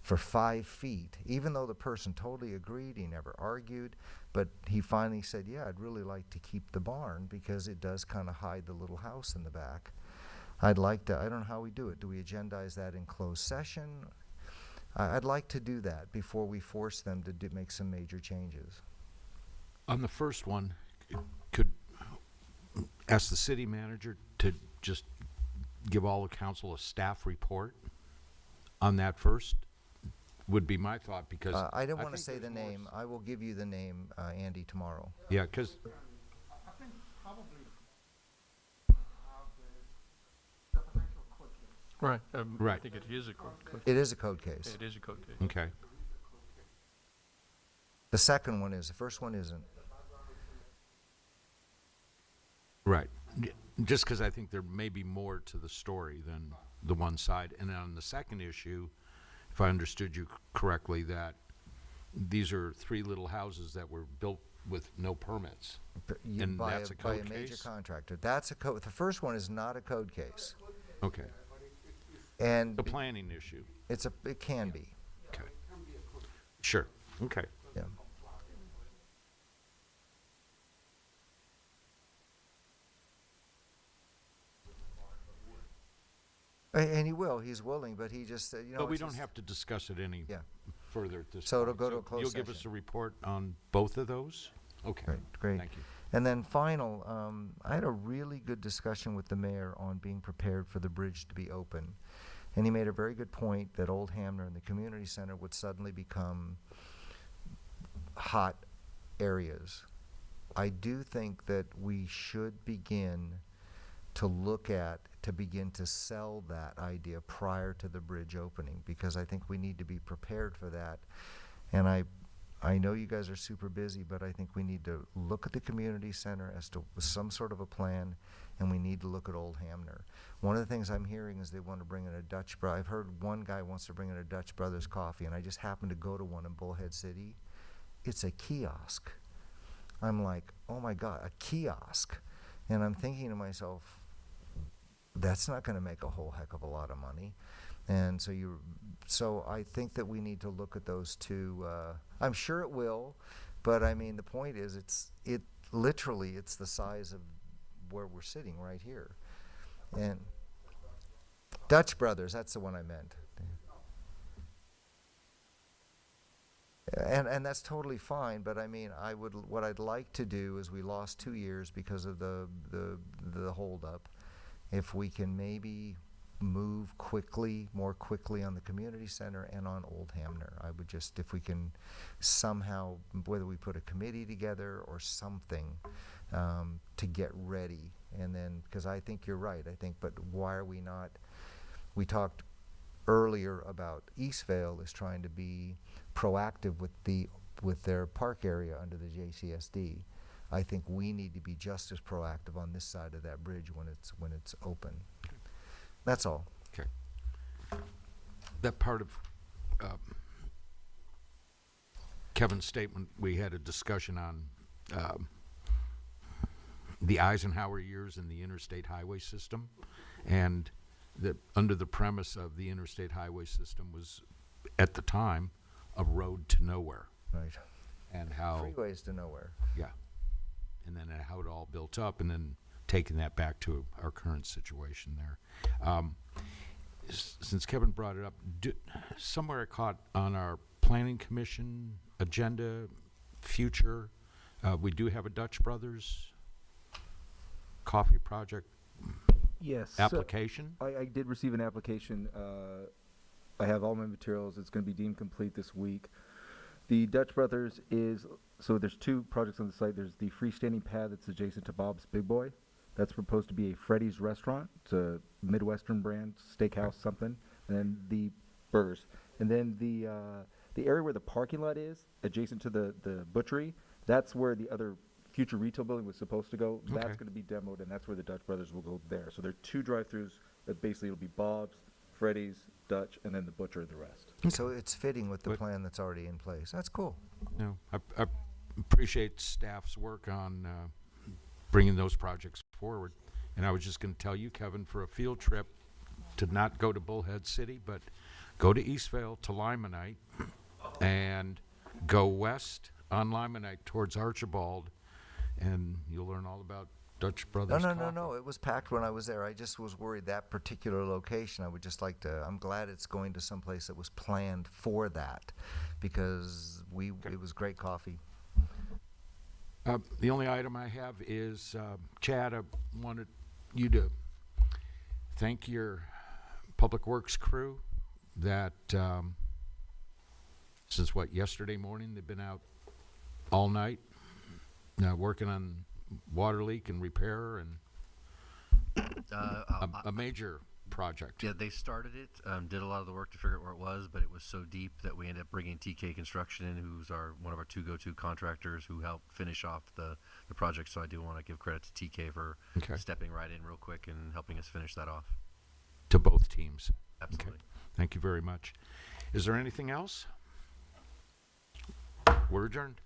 for 5 feet, even though the person totally agreed, he never argued, but he finally said, yeah, I'd really like to keep the barn because it does kind of hide the little house in the back. I'd like to, I don't know how we do it. Do we agendize that in closed session? I'd like to do that before we force them to make some major changes. On the first one, could ask the city manager to just give all the council a staff report on that first, would be my thought, because I don't want to think say the there's more name. I will give you the name, Andy, tomorrow. Yeah, because I think probably have the potential court case. Right. Right. I think it is a code case. It is a code case. It is a code case. okay. The second one is. The first one isn't. Right. Just because I think there may be more to the story than the one side. And on the second issue, if I understood you correctly, that these are 3 little houses that were built with no permits. And by that's a by code a major case? contractor. That's a code. The first one is not a code case. Okay. And The planning issue. it can be. Okay. Sure. Okay. Yeah. And he will. He's willing, but he just said, But we don't have to discuss it any Yeah. further at this So point. it'll go to a closed You'll give us session. a report on both of those? Okay. Great. Thank you. And then final, I had a really good discussion with the mayor on being prepared for the bridge to be open. And he made a very good point that Old Hamner and the community center would suddenly become hot areas. I do think that we should begin to look at, to begin to sell that idea prior to the bridge opening, because I think we need to be prepared for that. And I know you guys are super busy, but I think we need to look at the community center as to some sort of a plan, and we need to look at Old Hamner. One of the things I'm hearing is they want to bring in a Dutch Bro. I've heard one guy wants to bring in a Dutch Brothers coffee, and I just happened to go to one in Bullhead City. It's a kiosk. I'm like, oh my God, a kiosk. And I'm thinking to myself, that's not going to make a whole heck of a lot of money. And so I think that we need to look at those two. I'm sure it will, but I mean, the point is, it's the size of where we're sitting right here. And Dutch Brothers, that's the one I meant. And that's totally fine, but I mean, what I'd like to do is, we lost 2 years because of the holdup. If we can maybe move more quickly on the community center and on Old Hamner, I would just, if we can somehow, whether we put a committee together or something, to get ready. And then, because I think you're right, but why are we not, we talked earlier about Eastvale is trying to be proactive with their park area under the JCSD. I think we need to be just as proactive on this side of that bridge when it's open. That's all. Okay. That part of Kevin's statement, we had a discussion on the Eisenhower years in the interstate highway system, and that under the premise of the interstate highway system was, at the time, a road to nowhere. Right. And how Freeways to nowhere. Yeah. And then how it all built up, and then taking that back to our current situation there. Since Kevin brought it up, somewhere I caught on our planning commission agenda, future, we do have a Dutch Brothers coffee project Yes. application. I did receive an application. I have all my materials. It's going to be deemed complete this week. The Dutch Brothers so there's 2 projects on the site. There's the freestanding pad that's adjacent to Bob's Big Boy. That's proposed to be a Freddy's restaurant. It's a Midwestern brand, steakhouse something. And then the burgers. And then the area where the parking lot is, adjacent to the butchery, that's where the other future retail building was supposed to go, Okay. that's going to be demoed, and that's where the Dutch Brothers will go there. So there are 2 drive-throughs that basically it'll be Bob's, Freddy's, Dutch, and then the butcher the rest. So it's fitting with the But- plan that's already in place. That's cool. No, I appreciate staff's work on bringing those projects forward. And I was just going to tell you, Kevin, for a field trip, to not go to Bullhead City, but go to Eastvale to Limonite and go west on Limonite towards Archibald, and you'll learn all about Dutch No, Brothers no, coffee. no. It was packed when I was there. I just was worried that particular location. I would just like to. I'm glad it's going to someplace that was planned for that, because it was great coffee. The only item I have is, Chad, I wanted you to thank your Public Works crew that, since yesterday morning, they've been out all night, working on water leak and repair and a major project. Yeah, they started it, did a lot of the work to figure out where it was, but it was so deep that we ended up bringing TK Construction in, who's one of our 2 go-to contractors who helped finish off the project. So I do want to give credit to TK for Okay. stepping right in real quick and helping us finish that off. To both teams. Absolutely. Okay. Thank you very much. Is there anything else? We're adjourned.